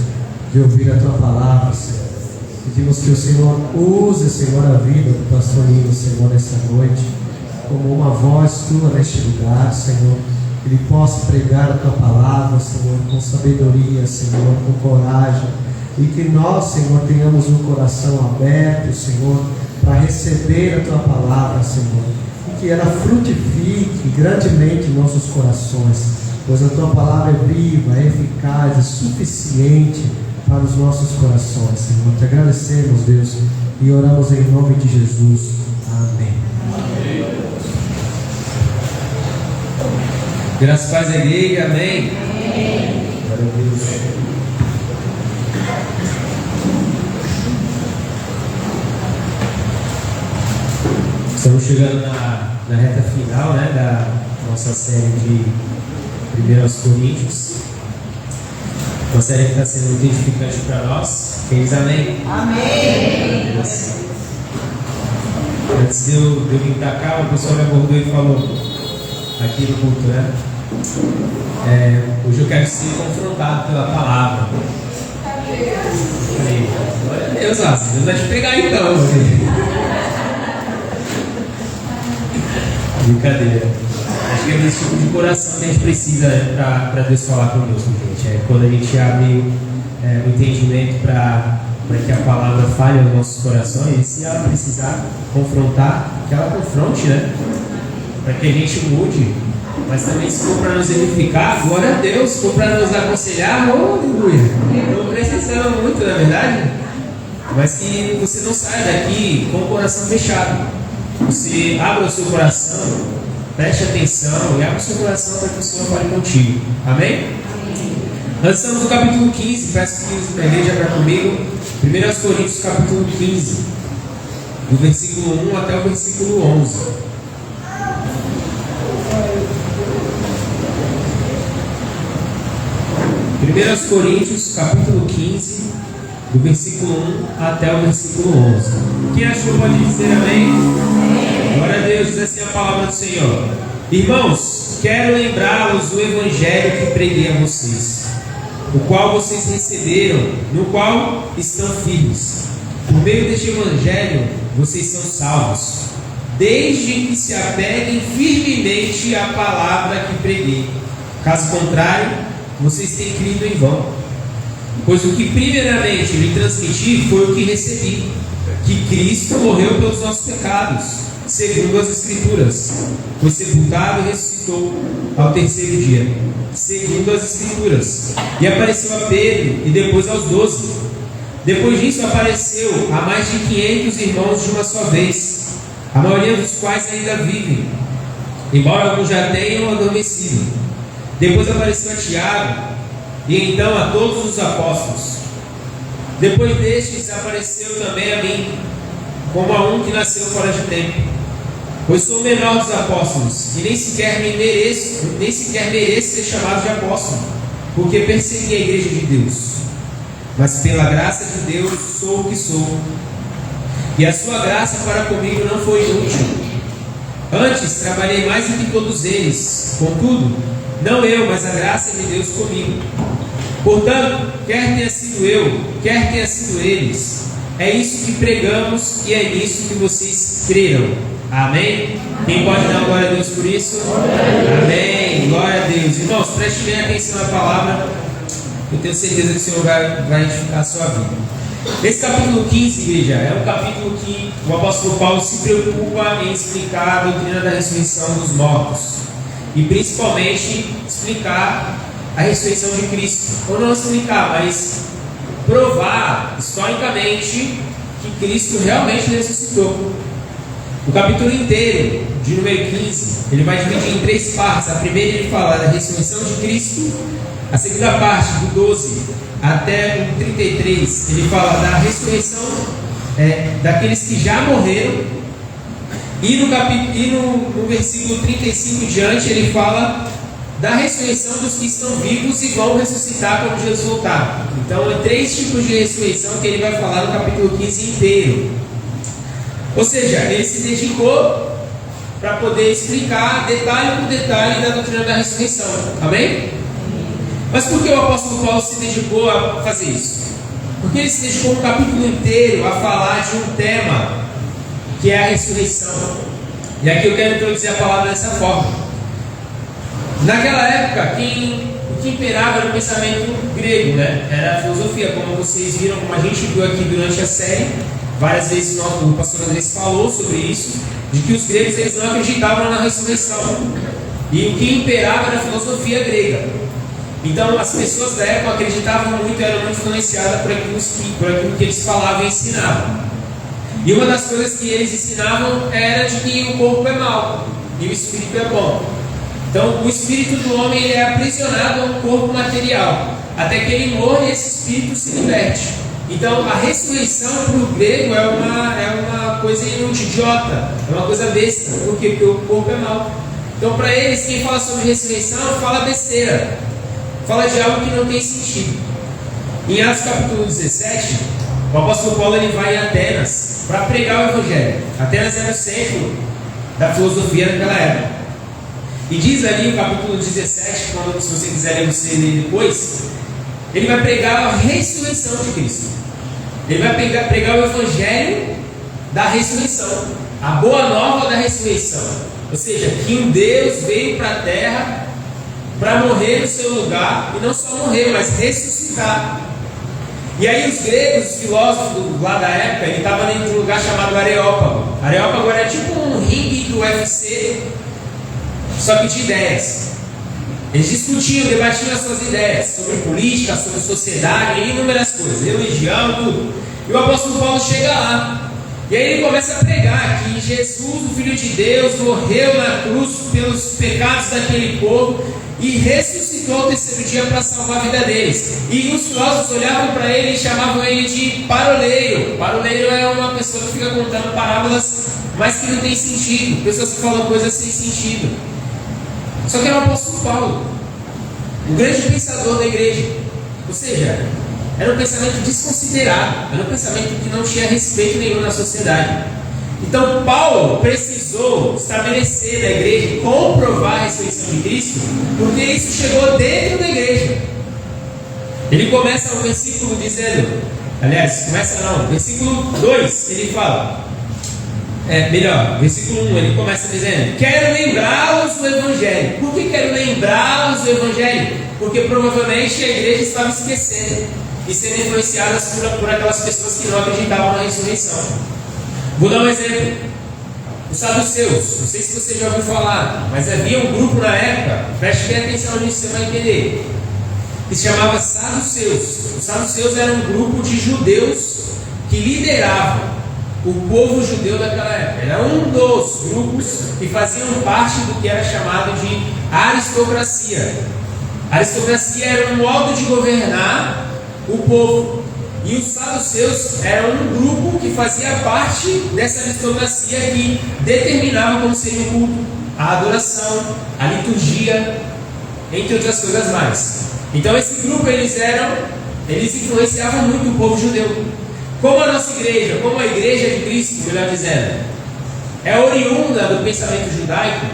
de ouvir a tua palavra, Senhor. Pedimos que o Senhor use, Senhor, a vida do pastor Nino, Senhor, nessa noite, como uma voz tua neste lugar, Senhor. Que ele possa pregar a tua palavra, Senhor, com sabedoria, Senhor, com coragem. E que nós, Senhor, tenhamos um coração aberto, Senhor, para receber a tua palavra, Senhor. E que ela frutifique grandemente em nossos corações, pois a tua palavra é viva, é eficaz, é suficiente para os nossos corações, Senhor. Te agradecemos, Deus, e oramos em nome de Jesus. Amém. Graças a Deus, igreja, amém. Glória a Deus. Estamos chegando na reta final, né, da nossa série de 1 Coríntios. Uma série que está sendo muito edificante para nós. Quem diz amém? Amém! Antes de eu vir para cá, o pessoal me abordou e falou aqui no culto, né? Hoje eu quero ser confrontado pela palavra. Falei, glória a Deus, Deus vai te pegar então. Brincadeira. Acho que é desse tipo de coração que a gente precisa, né, para Deus falar conosco, gente. É quando a gente abre o entendimento para que a palavra fale aos nossos corações, e se ela precisar confrontar, que ela confronte, né? Para que a gente mude. Mas também, se for para nos edificar, glória a Deus. Se for para nos aconselhar, aleluia. Não precisamos muito, na verdade. Mas que você não saia daqui com o coração fechado. Você abra o seu coração, preste atenção e abra o seu coração para que o Senhor fale contigo. Amém? Nós estamos no capítulo 15, peço que a igreja vá comigo. 1 Coríntios capítulo 15, do versículo 1 até o versículo 11. 1 Coríntios capítulo 15, do versículo 1 até o versículo 11. Quem achou pode dizer amém? Glória a Deus, diz assim a palavra do Senhor. Irmãos, quero lembrá-los do evangelho que preguei a vocês, o qual vocês receberam, no qual estão firmes. Por meio deste evangelho, vocês são salvos, desde que se apeguem firmemente à palavra que preguei. Caso contrário, vocês têm crido em vão. Pois o que primeiramente lhe transmiti foi o que recebi, que Cristo morreu pelos nossos pecados, segundo as Escrituras, foi sepultado e ressuscitou ao terceiro dia, segundo as Escrituras, e apareceu a Pedro e depois aos 12. Depois disso apareceu a mais de 500 irmãos de uma só vez, a maioria dos quais ainda vivem, embora alguns já tenham adormecido. Depois apareceu a Tiago, e então a todos os apóstolos. Depois destes apareceu também a mim, como a um que nasceu fora de tempo. Pois sou o menor dos apóstolos, e nem sequer mereço ser chamado de apóstolo, porque persegui a igreja de Deus. Mas pela graça de Deus sou o que sou. E a sua graça para comigo não foi inútil. Antes trabalhei mais do que todos eles. Contudo, não eu, mas a graça de Deus comigo. Portanto, quer tenha sido eu, quer tenha sido eles, é isso que pregamos e é nisso que vocês creram. Amém? Quem pode dar glória a Deus por isso? Amém. Glória a Deus. Irmãos, preste bem atenção na palavra. Eu tenho certeza que o Senhor vai edificar a sua vida. Esse capítulo 15, igreja, é um capítulo que o apóstolo Paulo se preocupa em explicar a doutrina da ressurreição dos mortos. E principalmente explicar a ressurreição de Cristo. Ou não explicar, mas provar historicamente que Cristo realmente ressuscitou. O capítulo inteiro, de número 15, ele vai dividir em 3 partes. A primeira ele fala da ressurreição de Cristo. A segunda parte, do 12 até o 33, ele fala da ressurreição daqueles que já morreram. E no versículo 35 em diante, ele fala da ressurreição dos que estão vivos e vão ressuscitar quando Jesus voltar. Então, é 3 tipos de ressurreição que ele vai falar no capítulo 15 inteiro. Ou seja, ele se dedicou para poder explicar detalhe por detalhe da doutrina da ressurreição. Amém? Mas por que o apóstolo Paulo se dedicou a fazer isso? Porque ele se dedicou um capítulo inteiro a falar de um tema que é a ressurreição. E aqui eu quero introduzir a palavra dessa forma. Naquela época, o que imperava era o pensamento grego, né? Era a filosofia, como vocês viram, como a gente viu aqui durante a série. Várias vezes o pastor Andrés falou sobre isso, de que os gregos eles não acreditavam na ressurreição. E o que imperava era a filosofia grega. Então as pessoas da época acreditavam muito, eram muito influenciadas por aquilo que eles falavam e ensinavam. E uma das coisas que eles ensinavam era de que o corpo é mau e o espírito é bom. Então o espírito do homem ele é aprisionado a um corpo material, até que ele morre e esse espírito se liberte. Então a ressurreição para o grego é uma coisa idiota, é uma coisa besta. Por quê? Porque o corpo é mau. Então para eles, quem fala sobre ressurreição fala besteira, fala de algo que não tem sentido. Em Atos capítulo 17, o apóstolo Paulo ele vai em Atenas para pregar o evangelho. Atenas era o centro da filosofia naquela época. E diz ali no capítulo 17, quando, se você quiser ler, você lê depois, ele vai pregar a ressurreição de Cristo. Ele vai pregar o evangelho da ressurreição, a boa nova da ressurreição. Ou seja, que um Deus veio para a terra para morrer no seu lugar, e não só morrer, mas ressuscitar. E aí os gregos, os filósofos lá da época, ele estava dentro de um lugar chamado Areópago. Areópago era tipo um ringue do UFC, só que de ideias. Eles discutiam, debatiam as suas ideias sobre política, sobre sociedade, inúmeras coisas, religião, tudo. E o apóstolo Paulo chega lá. E aí ele começa a pregar que Jesus, o Filho de Deus, morreu na cruz pelos pecados daquele povo e ressuscitou ao terceiro dia para salvar a vida deles. E os filósofos olhavam para ele e chamavam ele de paroleiro. Paroleiro é uma pessoa que fica contando parábolas, mas que não tem sentido. Pessoas que falam coisas sem sentido. Só que era o apóstolo Paulo, o grande pensador da igreja. Ou seja, era um pensamento desconsiderado, era um pensamento que não tinha respeito nenhum na sociedade. Então Paulo precisou estabelecer na igreja e comprovar a ressurreição de Cristo, porque isso chegou dentro da igreja. Ele começa o versículo dizendo, versículo 2, ele fala, versículo 1, ele começa dizendo, quero lembrá-los do Evangelho. Por que quero lembrá-los do Evangelho? Porque provavelmente a igreja estava esquecendo e sendo influenciadas por aquelas pessoas que não acreditavam na ressurreição. Vou dar um exemplo. Os saduceus, não sei se você já ouviu falar, mas havia um grupo na época, preste bem atenção nisso, você vai entender, que se chamava saduceus. Os saduceus eram um grupo de judeus que lideravam o povo judeu daquela época. Era um dos grupos que faziam parte do que era chamado de aristocracia. A aristocracia era um modo de governar o povo. E os saduceus eram um grupo que fazia parte dessa aristocracia que determinava como seria o culto, a adoração, a liturgia, entre outras coisas mais. Então esse grupo eles influenciavam muito o povo judeu. Como a nossa igreja, como a igreja de Cristo, melhor dizendo, é oriunda do pensamento judaico,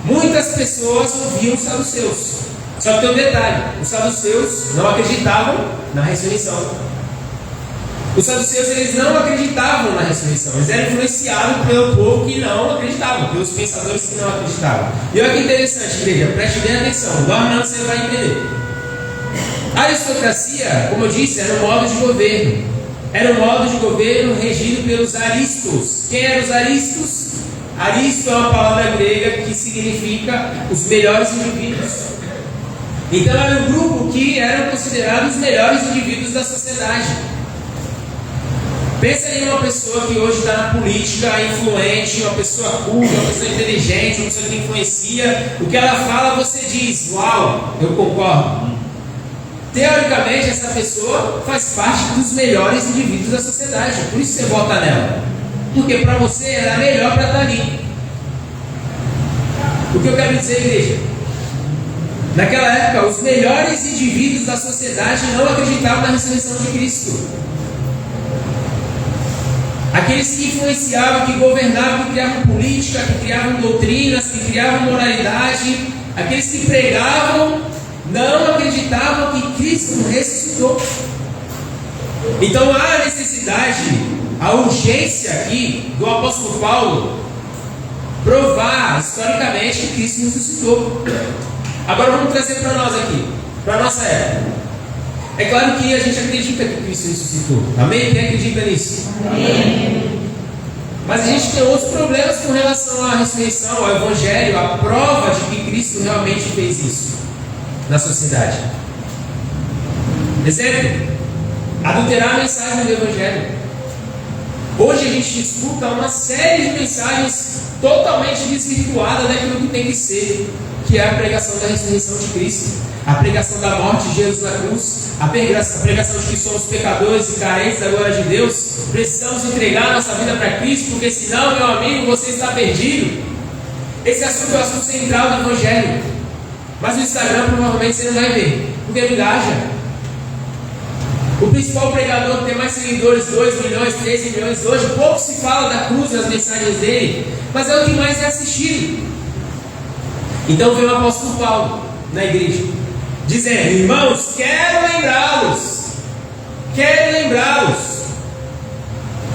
muitas pessoas ouviam os saduceus. Só que tem um detalhe, os saduceus não acreditavam na ressurreição. Os saduceus eles não acreditavam na ressurreição, eles eram influenciados pelo povo que não acreditava, pelos pensadores que não acreditavam. E olha que interessante, igreja, preste bem atenção, dorme não, você vai entender. A aristocracia, como eu disse, era um modo de governo. Era um modo de governo regido pelos aristos. Quem eram os aristos? Aristo é uma palavra grega que significa os melhores indivíduos. Então era um grupo que eram considerados os melhores indivíduos da sociedade. Pensa em uma pessoa que hoje está na política, influente, uma pessoa culta, uma pessoa inteligente, uma pessoa que influencia. O que ela fala, você diz, uau, eu concordo. Teoricamente, essa pessoa faz parte dos melhores indivíduos da sociedade. Por isso você vota nela. Porque para você ela é a melhor para estar ali. O que eu quero dizer, igreja? Naquela época, os melhores indivíduos da sociedade não acreditavam na ressurreição de Cristo. Aqueles que influenciavam, que governavam, que criavam política, que criavam doutrinas, que criavam moralidade, aqueles que pregavam, não acreditavam que Cristo ressuscitou. Então há a necessidade, a urgência aqui do apóstolo Paulo provar historicamente que Cristo ressuscitou. Agora vamos trazer para nós aqui, para a nossa época. É claro que a gente acredita que Cristo ressuscitou. Amém? Quem acredita nisso? Amém. Mas a gente tem outros problemas com relação à ressurreição, ao Evangelho, à prova de que Cristo realmente fez isso na sociedade. Exemplo, adulterar a mensagem do Evangelho. Hoje a gente escuta uma série de mensagens totalmente desvirtuadas daquilo que tem que ser, que é a pregação da ressurreição de Cristo, a pregação da morte de Jesus na cruz, a pregação de que somos pecadores e carentes da glória de Deus, precisamos entregar a nossa vida para Cristo, porque senão, meu amigo, você está perdido. Esse assunto é o assunto central do Evangelho, mas no Instagram provavelmente você não vai ver, porque não engaja. O principal pregador que tem mais seguidores, 2 milhões, 3 milhões hoje, pouco se fala da cruz nas mensagens dele, mas é o que mais é assistido. Então veio o apóstolo Paulo na igreja, dizendo: irmãos, quero lembrá-los.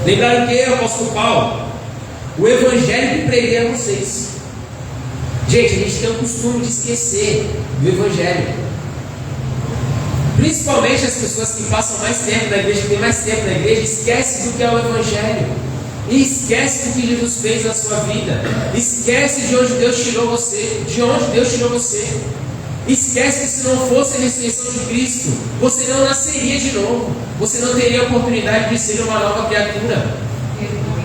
Lembrar o que, apóstolo Paulo? O evangelho que preguei a vocês. Gente, a gente tem o costume de esquecer do evangelho. Principalmente as pessoas que passam mais tempo na igreja, que têm mais tempo na igreja, esquecem do que é o evangelho. E esquece do que Jesus fez na sua vida. Esquece de onde Deus tirou você. Esquece que se não fosse a ressurreição de Cristo, você não nasceria de novo. Você não teria a oportunidade de ser uma nova criatura.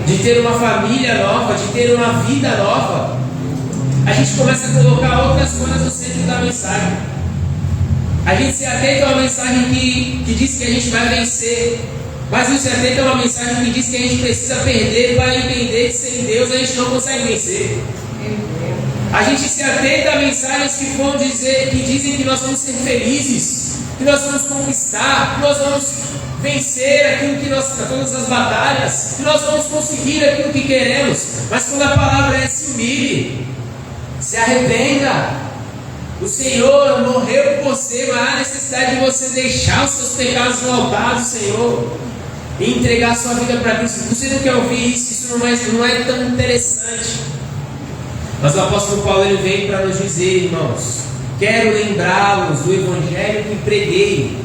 de ter uma família nova, de ter uma vida nova, a gente começa a colocar outras coisas no centro da mensagem. A gente se atenta a uma mensagem que diz que a gente vai vencer, mas não se atenta a uma mensagem que diz que a gente precisa perder para entender que sem Deus a gente não consegue vencer. A gente se atenta a mensagens que dizem que nós vamos ser felizes, que nós vamos conquistar, que nós vamos vencer aquilo que todas as batalhas, que nós vamos conseguir aquilo que queremos. Mas quando a palavra é se humilhe, se arrependa. O Senhor morreu por você, mas há necessidade de você deixar os seus pecados no altar do Senhor e entregar a sua vida para Cristo. Você não quer ouvir isso, isso não é tão interessante. Mas o apóstolo Paulo ele vem para nos dizer, irmãos, quero lembrá-los do evangelho que preguei.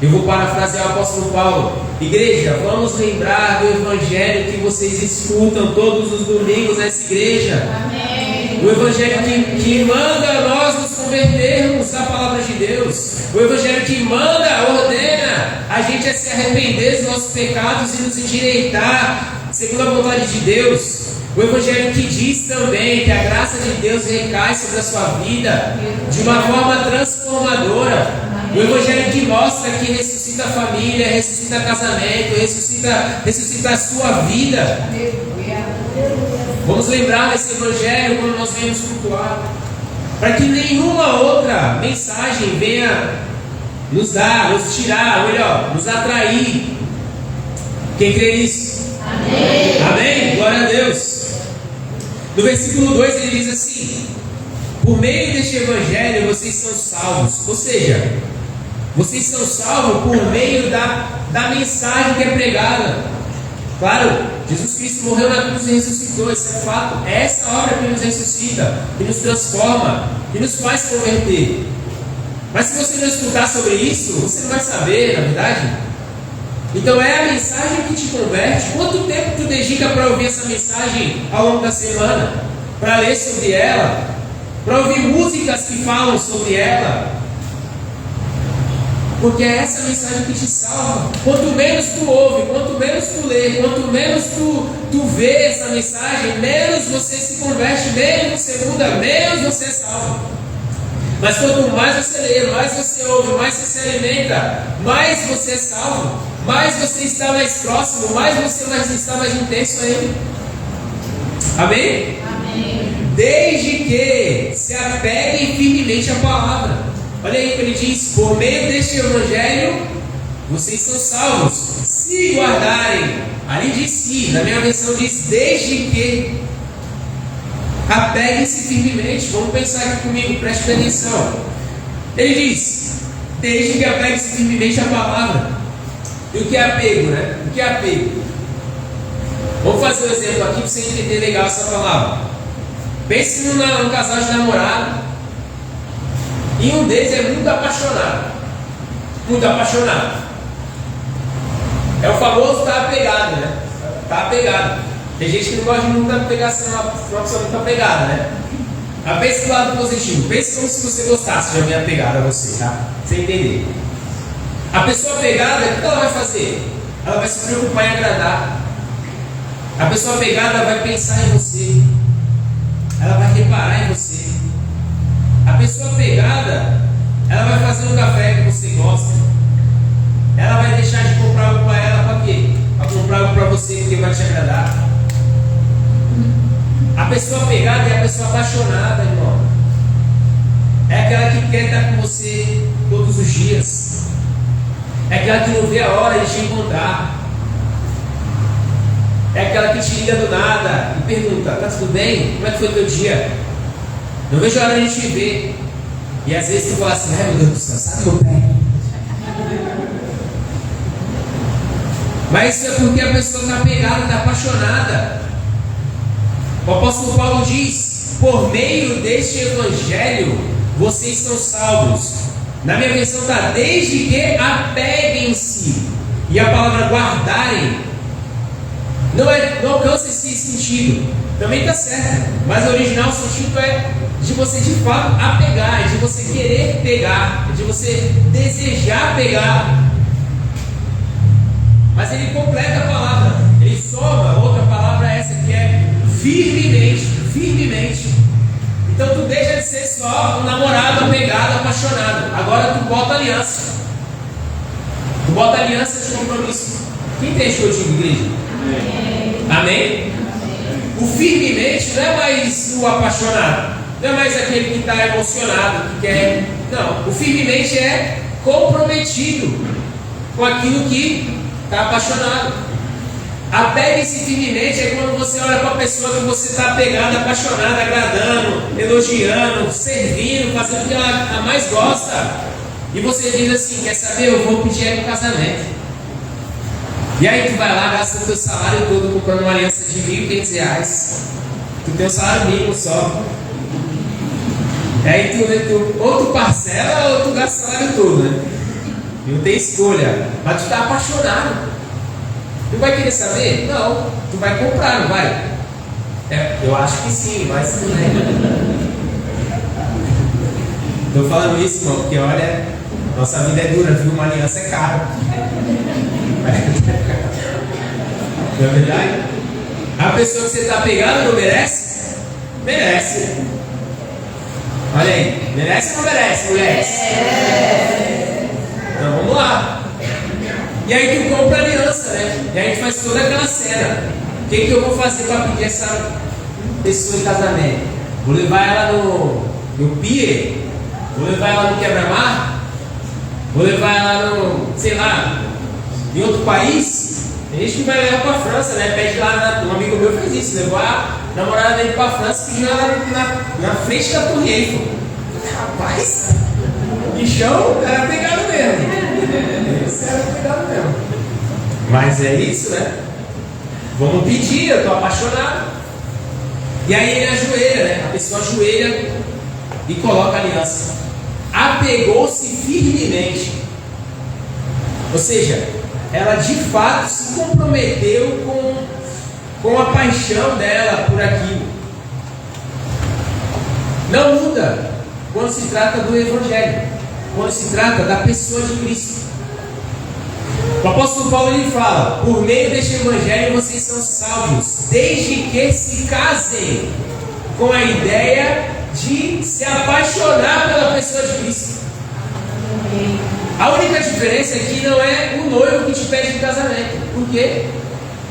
Eu vou parafrasear o apóstolo Paulo. Igreja, vamos lembrar do evangelho que vocês escutam todos os domingos nessa igreja. Amém. O evangelho que manda nós nos convertermos à palavra de Deus. O evangelho que ordena a gente a se arrepender dos nossos pecados e nos endireitar segundo a vontade de Deus. O evangelho que diz também que a graça de Deus recai sobre a sua vida de uma forma transformadora. O evangelho que mostra que ressuscita a família, ressuscita casamento, ressuscita a sua vida. Vamos lembrar desse evangelho quando nós venhamos cultuar, para que nenhuma outra mensagem venha nos dar, nos tirar, ou melhor, nos atrair. Quem crê nisso? Amém. Amém? Glória a Deus. No versículo 2 ele diz assim: por meio deste evangelho vocês são salvos. Ou seja, vocês são salvos por meio da mensagem que é pregada. Claro, Jesus Cristo morreu na cruz e ressuscitou, isso é fato. É essa obra que nos ressuscita, que nos transforma, que nos faz converter. Mas se você não escutar sobre isso, você não vai saber, na verdade. Então é a mensagem que te converte. Quanto tempo tu dedica para ouvir essa mensagem ao longo da semana? Para ler sobre ela? Para ouvir músicas que falam sobre ela? Porque é essa mensagem que te salva. Quanto menos tu ouve, quanto menos tu lê, quanto menos tu vê essa mensagem, menos você se converte, menos você muda, menos você é salvo. Mas quanto mais você lê, mais você ouve, mais você se alimenta, mais você é salvo, mais você está mais próximo, mais você está mais intenso a Ele. Amém? Amém. Desde que se apeguem firmemente à palavra. Olha aí o que ele diz: por meio deste evangelho vocês são salvos, se guardarem. Ali diz se, na minha versão diz desde que. Apeguem-se firmemente. Vamos pensar aqui comigo, preste atenção. Ele diz: desde que apeguem-se firmemente à palavra. E o que é apego, né? O que é apego? Vamos fazer um exemplo aqui para você entender legal essa palavra. Pense num casal de namorado. E um deles é muito apaixonado. Muito apaixonado. É o famoso tá apegado, né? Tá apegado. Tem gente que não gosta de muito apegar, ser uma pessoa muito apegada, né? Mas pense do lado positivo. Pense como se você gostasse de alguém apegado a você, tá? Pra você entender. A pessoa apegada, o que ela vai fazer? Ela vai se preocupar em agradar. A pessoa apegada vai pensar em você. Ela vai reparar em você. A pessoa apegada, ela vai fazer um café que você gosta. Ela vai deixar de comprar algo para ela para quê? Para comprar algo para você porque vai te agradar. A pessoa apegada é a pessoa apaixonada, irmão. É aquela que quer estar com você todos os dias. É aquela que não vê a hora de te encontrar. É aquela que te liga do nada e pergunta: tá tudo bem? Como é que foi o teu dia? Não vejo a hora de te ver. E às vezes tu fala assim: ai meu Deus do céu, sabe meu pé? Mas isso é porque a pessoa está apegada, está apaixonada. O apóstolo Paulo diz: por meio deste evangelho vocês são salvos. Na minha versão está: desde que apeguem-se. E a palavra guardarem não alcança esse sentido. Também está certo, mas o original o sentido é de você de fato apegar, de você querer pegar, de você desejar pegar. Mas ele completa a palavra, ele soma outra palavra firmemente, firmemente. Então tu deixa de ser só um namorado, apegado, apaixonado. Agora tu bota aliança. Tu bota aliança de compromisso. Quem tem isso que eu digo, igreja? Amém? O firmemente não é mais o apaixonado. Não é mais aquele que está emocionado, que quer. Não, o firmemente é comprometido com aquilo que está apaixonado. Apegue-se firmemente é quando você olha para a pessoa que você está apegado, apaixonado, agradando, elogiando, servindo, fazendo o que ela mais gosta. E você diz assim, quer saber, eu vou pedir ela no casamento. E aí tu vai lá, gasta o teu salário todo comprando uma aliança de R$1.500. Tu tem um salário mínimo só. E aí tu ou tu parcela ou tu gasta o salário todo, né? Não tem escolha. Mas tu está apaixonado. Tu vai querer saber? Não. Tu vai comprar, não vai? Eu acho que sim, mas tudo bem. Estou falando isso, irmão, porque olha, nossa vida é dura, viu? Uma aliança é caro. Não é verdade? A pessoa que você está pegando não merece? Merece. Olha aí, merece ou não merece, mulheres? Então vamos lá. E aí tu compra a aliança, né? E aí a gente faz toda aquela cena. O que eu vou fazer para pedir essa pessoa em casamento? Vou levar ela no pier? Vou levar ela no quebra-mar? Vou levar ela no, sei lá, em outro país? Tem gente que vai levar para a França, né? Pede lá, um amigo meu fez isso, levou a namorada dele para a França e pediu ela na frente da Torre Eiffel. Rapaz, bichão era pegado mesmo. Esse era pegado mesmo. Mas é isso, né? Vamos pedir, eu estou apaixonado. E aí ele ajoelha, né? A pessoa ajoelha e coloca a aliança. Apegou-se firmemente. Ou seja, ela de fato se comprometeu com a paixão dela por aquilo. Não muda quando se trata do Evangelho, quando se trata da pessoa de Cristo. O apóstolo Paulo ele fala: por meio deste Evangelho vocês são salvos, desde que se casem com a ideia de se apaixonar pela pessoa de Cristo. A única diferença é que não é o noivo que te pede em casamento. Por quê?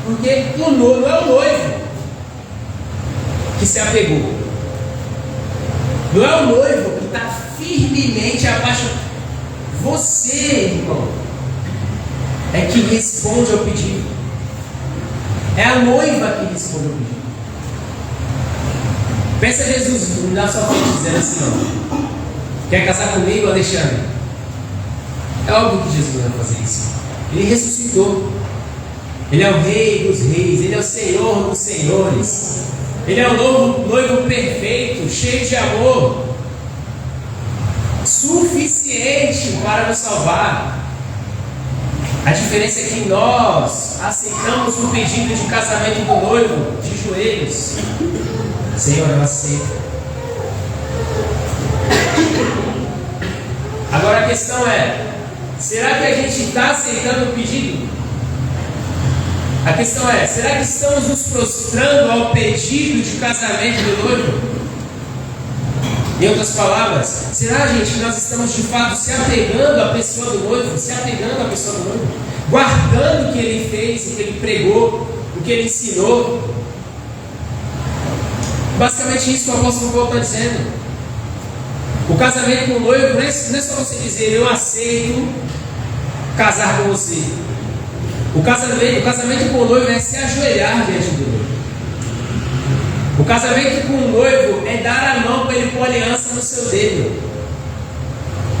Porque o noivo não é o noivo que se apegou. Não é o noivo que está firmemente apaixonado. Você, irmão, é que responde ao pedido. É a noiva que responde ao pedido. Pensa Jesus na sua frente dizendo assim: ó, quer casar comigo, Alexandre? É óbvio que Jesus não vai fazer isso. Ele ressuscitou. Ele é o Rei dos Reis. Ele é o Senhor dos Senhores. Ele é o noivo perfeito, cheio de amor, suficiente para nos salvar. A diferença é que nós aceitamos o pedido de casamento do noivo de joelhos. Senhor, eu aceito. Agora a questão é: será que a gente está aceitando o pedido? A questão é: será que estamos nos prostrando ao pedido de casamento do noivo? Em outras palavras, será, gente, que nós estamos de fato se apegando à pessoa do noivo, guardando o que ele fez, o que ele pregou, o que ele ensinou? Basicamente isso que o apóstolo Paulo está dizendo. O casamento com o noivo não é só você dizer: eu aceito casar com você. O casamento com o noivo é se ajoelhar diante do noivo. O casamento com o noivo é dar a mão para ele pôr aliança no seu dedo.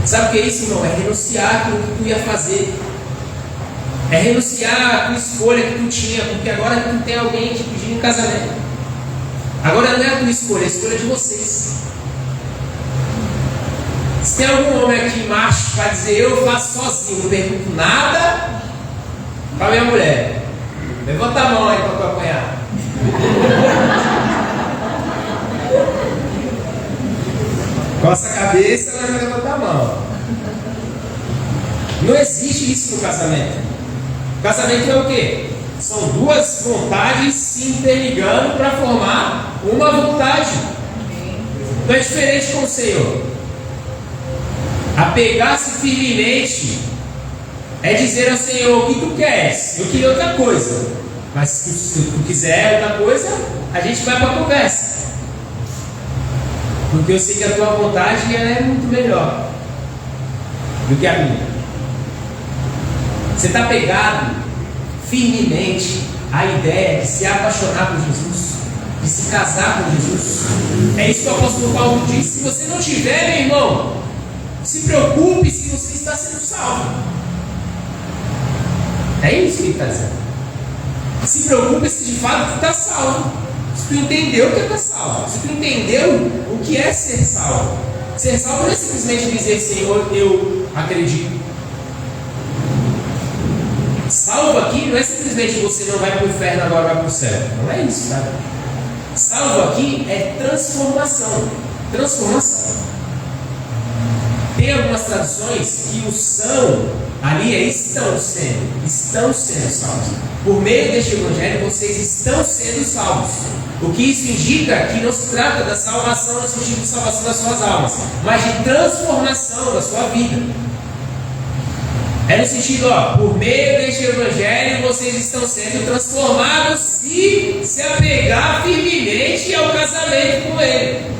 Sabe o que é isso, irmão? É renunciar àquilo que tu ia fazer. É renunciar à tua escolha que tu tinha, porque agora tu tem alguém te pedindo em casamento. Agora não é a tua escolha, é a escolha de vocês. Se tem algum homem aqui macho para dizer: eu faço sozinho, não pergunto nada para minha mulher, levanta a mão aí para tu apanhar. Coça a cabeça, ela vai levantar a mão. Não existe isso no casamento. O casamento é o quê? São duas vontades se interligando para formar uma vontade. Não é diferente com o Senhor. Apegar-se firmemente é dizer ao Senhor: o que tu queres? Eu queria outra coisa. Mas se tu quiser outra coisa, a gente vai para a conversa. Porque eu sei que a tua vontade ela é muito melhor do que a minha. Você está pegado firmemente à ideia de se apaixonar por Jesus, de se casar com Jesus. É isso que o apóstolo Paulo diz. Se você não tiver, meu irmão, se preocupe se você está sendo salvo. É isso que ele está dizendo. Se preocupe se de fato tu está salvo. Se tu entendeu o que é estar salvo. Se tu entendeu o que é ser salvo. Ser salvo não é simplesmente dizer: Senhor, eu acredito. Salvo aqui não é simplesmente você não vai para o inferno, agora vai para o céu. Não é isso, tá? Salvo aqui é transformação. Transformação. Tem algumas traduções que o são ali é estão sendo salvos. Por meio deste evangelho vocês estão sendo salvos. O que isso indica que não se trata da salvação no sentido de salvação das suas almas, mas de transformação da sua vida. É no sentido, por meio deste evangelho vocês estão sendo transformados se apegar firmemente ao casamento com Ele.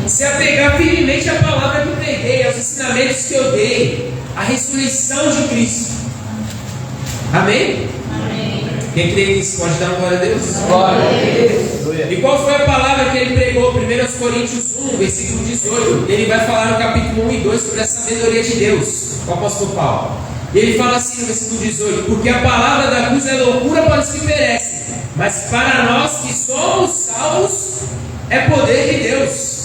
Se apegar firmemente à palavra que preguei, aos ensinamentos que eu dei, à ressurreição de Cristo. Amém? Amém. Quem crê nisso pode dar uma glória a Deus? Glória a Deus. E qual foi a palavra que ele pregou? 1 Coríntios 1, versículo 18. Ele vai falar no capítulo 1 e 2 sobre a sabedoria de Deus, o apóstolo Paulo. E ele fala assim no versículo 18: porque a palavra da cruz é loucura para os que perecem, mas para nós que somos salvos é poder de Deus.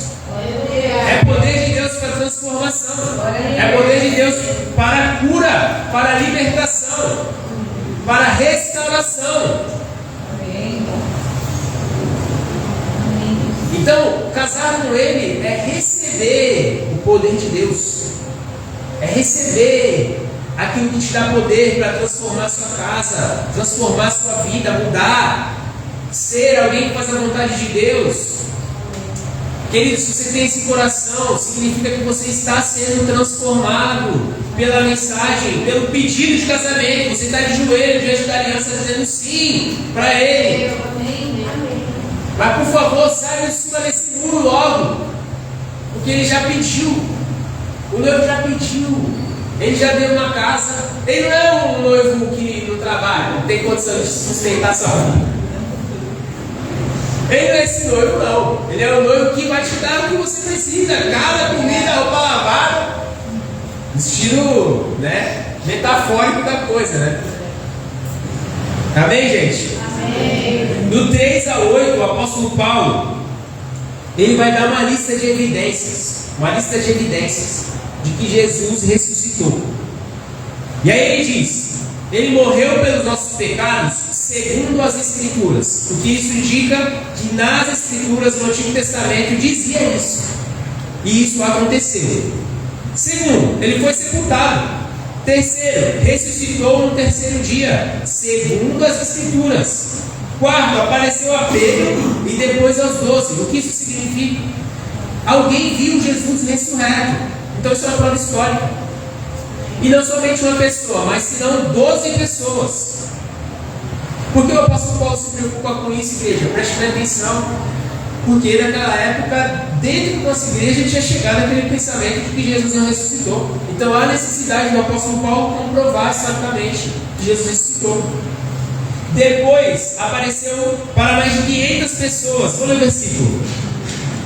É poder de Deus para transformação. É poder de Deus para cura, para libertação, para restauração. Então, casar com Ele é receber o poder de Deus. É receber aquilo que te dá poder para transformar a sua casa, transformar a sua vida, mudar, ser alguém que faz a vontade de Deus. Querido, se você tem esse coração, significa que você está sendo transformado pela mensagem, pelo pedido de casamento. Você está de joelho diante da aliança dizendo sim para Ele. Mas por favor, saia de cima desse muro logo, porque Ele já pediu. O noivo já pediu. Ele já deu uma casa. Ele não é um noivo que não trabalha, não tem condição de sustentar sua vida. Ele não é esse noivo, não. Ele é o noivo que vai te dar o que você precisa: casa, comida, roupa lavada. Estilo, metafórico da coisa, Amém, gente? Amém. Do 3 a 8, o apóstolo Paulo, ele vai dar uma lista de evidências. Uma lista de evidências de que Jesus ressuscitou. E aí ele diz: Ele morreu pelos nossos pecados segundo as Escrituras. O que isso indica? Que nas Escrituras do Antigo Testamento dizia isso. E isso aconteceu. Segundo, Ele foi sepultado. Terceiro, ressuscitou no terceiro dia, segundo as Escrituras. Quarto, apareceu a Pedro e depois aos 12. O que isso significa? Alguém viu Jesus ressurreto. Então isso é uma prova histórica. E não somente uma pessoa, mas senão 12 pessoas. Por que o apóstolo Paulo se preocupa com isso, igreja? Preste bem atenção. Porque naquela época, dentro da nossa igreja, tinha chegado aquele pensamento de que Jesus não ressuscitou. Então há necessidade do apóstolo Paulo comprovar exatamente que Jesus ressuscitou. Depois apareceu para mais de 500 pessoas. Vamos ler o versículo.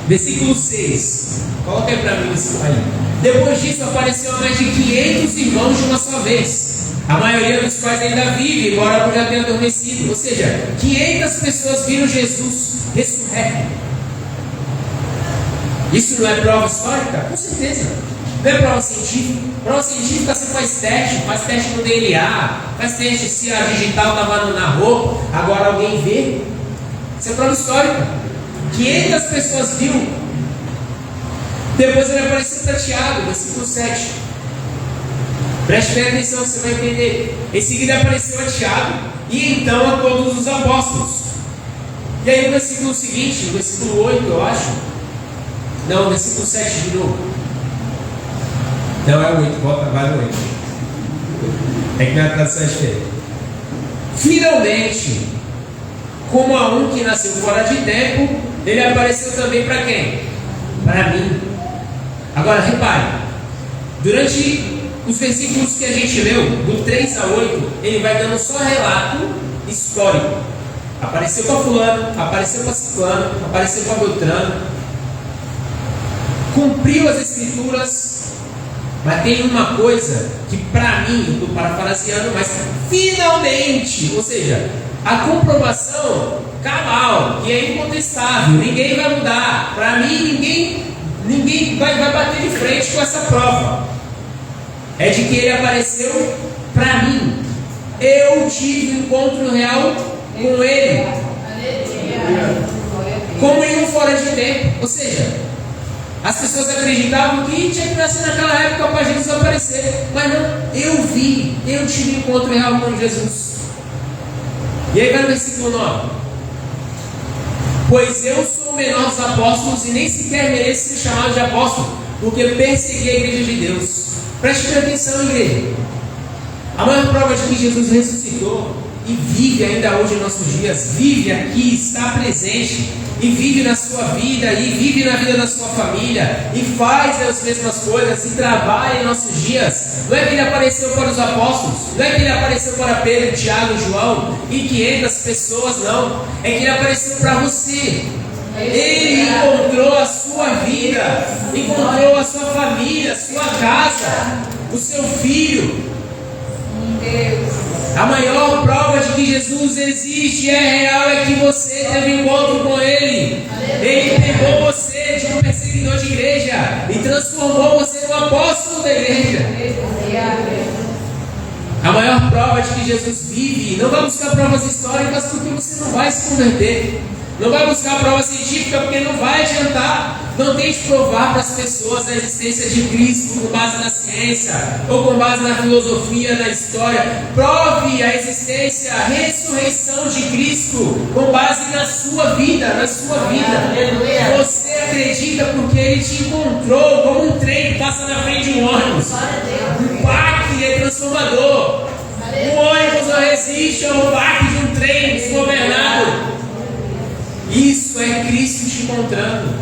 Versículo 6. Coloca aí para mim isso aí. Depois disso apareceu a mais de 500 irmãos de uma só vez. A maioria dos quais ainda vive, embora alguns já tenham adormecido. Ou seja, 500 pessoas viram Jesus ressurreto. Isso não é prova histórica? Com certeza. Não é prova científica. Prova científica você faz teste no DNA, faz teste se a digital estava na roupa, agora alguém vê. Isso é prova histórica. 500 pessoas viram. Depois ele apareceu para Tiago, versículo 7. Preste bem atenção, você vai entender. Em seguida apareceu a Tiago e então a todos os apóstolos. E aí o versículo seguinte, o versículo 8, eu acho. Não, o versículo 7 de novo. Não, é o 8, vai no 8. É que minha tradução é diferente. Finalmente, como a um que nasceu fora de tempo, ele apareceu também para quem? Para mim. Agora repare, durante os versículos que a gente leu, do 3 a 8, ele vai dando só relato histórico. Apareceu para fulano, apareceu para ciclano, apareceu para beltrano. Cumpriu as escrituras, mas tem uma coisa que para mim, eu estou parafraseando, mas finalmente, ou seja, a comprovação cabal, que é incontestável, ninguém vai mudar. Para mim, ninguém vai bater de frente com essa prova. É de que ele apareceu para mim. Eu tive um encontro real com ele. Como em um fora de tempo. Ou seja, as pessoas acreditavam que tinha que nascer naquela época para Jesus aparecer. Mas não, eu tive um encontro real com Jesus. E aí vai no versículo 9. Pois eu sou o menor dos apóstolos e nem sequer mereço ser chamado de apóstolo, porque persegui a igreja de Deus. Preste atenção, igreja. A maior prova de que Jesus ressuscitou e vive ainda hoje em nossos dias, vive aqui, está presente, e vive na sua vida, e vive na vida da sua família, e faz as mesmas coisas, e trabalha em nossos dias. Não é que ele apareceu para os apóstolos, não é que ele apareceu para Pedro, Tiago, João e 500 pessoas, não. É que ele apareceu para você. Ele encontrou a sua vida, encontrou a sua família, a sua casa, o seu filho. A maior prova de que Jesus existe e é real é que você teve encontro com Ele. Ele pegou você de um perseguidor de igreja e transformou você no apóstolo da igreja. A maior prova de que Jesus vive. Não vai buscar provas históricas porque você não vai se converter. Não vai buscar prova científica porque não vai adiantar. Não tente provar para as pessoas a existência de Cristo com base na ciência ou com base na filosofia, na história. Prove a existência, a ressurreição de Cristo com base na sua vida, na sua vida. Você acredita porque Ele te encontrou como um trem que passa na frente de um ônibus. Um baque é transformador. Um ônibus não resiste ao baque de um trem desgovernado. Isso é Cristo te encontrando.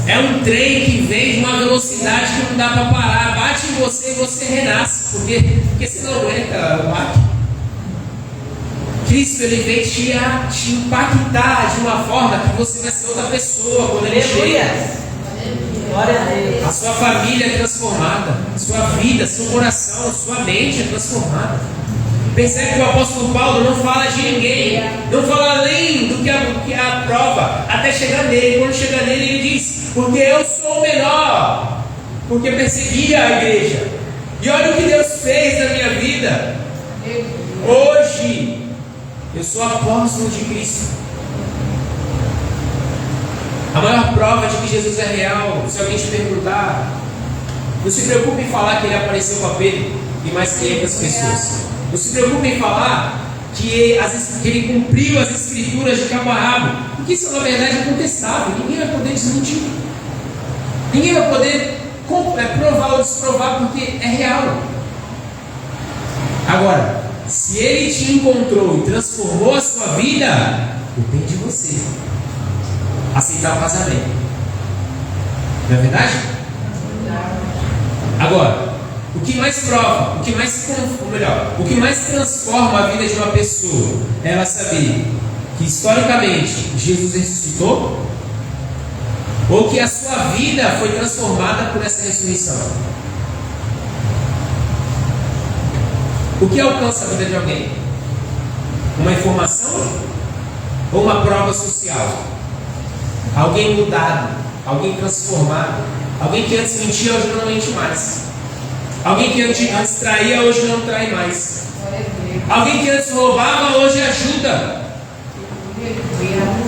É um trem que vem de uma velocidade que não dá para parar. Bate em você e você renasce. Porque você não aguenta o baque. Cristo, Ele vem te impactar de uma forma que você vai ser outra pessoa quando Ele chega. Glória a Deus. A sua família é transformada. Sua vida, seu coração, sua mente é transformada. Percebe que o apóstolo Paulo não fala de ninguém, não fala além do que a prova, até chegar nele. Quando chega nele, ele diz: porque eu sou o menor, porque perseguia a igreja. E olha o que Deus fez na minha vida. Hoje, eu sou apóstolo de Cristo. A maior prova de que Jesus é real, se alguém te perguntar, não se preocupe em falar que ele apareceu para Pedro e mais 500 pessoas. Não se preocupe em falar que ele cumpriu as escrituras de cabo a rabo, porque isso na verdade é contestável. Ninguém vai poder desmentir. Ninguém vai poder provar ou desprovar, porque é real. Agora, se ele te encontrou e transformou a sua vida, depende de você aceitar o casamento. Não é verdade? Agora, o que mais prova, o que mais transforma a vida de uma pessoa é ela saber que historicamente Jesus ressuscitou, ou que a sua vida foi transformada por essa ressurreição. O que alcança a vida de alguém? Uma informação ou uma prova social? Alguém mudado, alguém transformado, alguém que antes mentia, hoje não mente mais. Alguém que antes traía, hoje não trai mais. Alguém que antes roubava, hoje ajuda.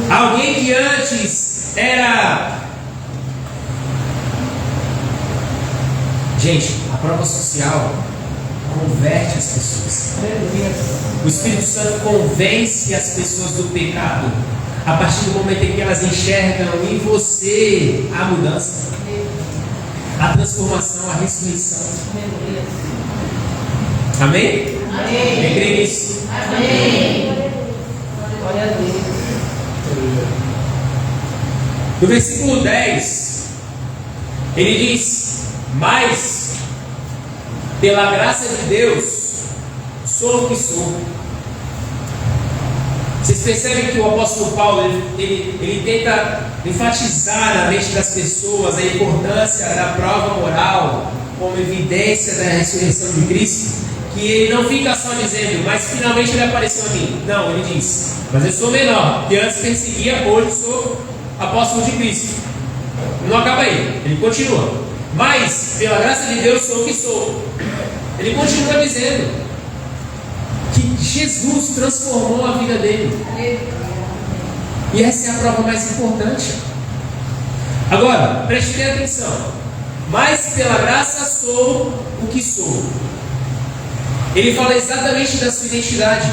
Alguém que antes era... Gente, a prova social converte as pessoas. O Espírito Santo convence as pessoas do pecado a partir do momento em que elas enxergam em você a mudança, a transformação, a ressurreição. Amém? Amém. Quem crê nisso? Amém. Glória a Deus. No versículo 10, ele diz: mas pela graça de Deus sou o que sou. Vocês percebem que o apóstolo Paulo ele tenta enfatizar na mente das pessoas a importância da prova moral como evidência da ressurreição de Cristo, que ele não fica só dizendo, mas finalmente ele apareceu a mim. Não, ele diz, mas eu sou menor, que antes perseguia, hoje sou apóstolo de Cristo. Não acaba aí, ele continua. Mas, pela graça de Deus, sou o que sou. Ele continua dizendo que Jesus transformou a vida dele. E essa é a prova mais importante. Agora, preste bem atenção. Mas pela graça sou o que sou. Ele fala exatamente da sua identidade.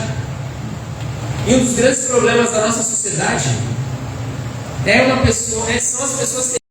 E um dos grandes problemas da nossa sociedade são as pessoas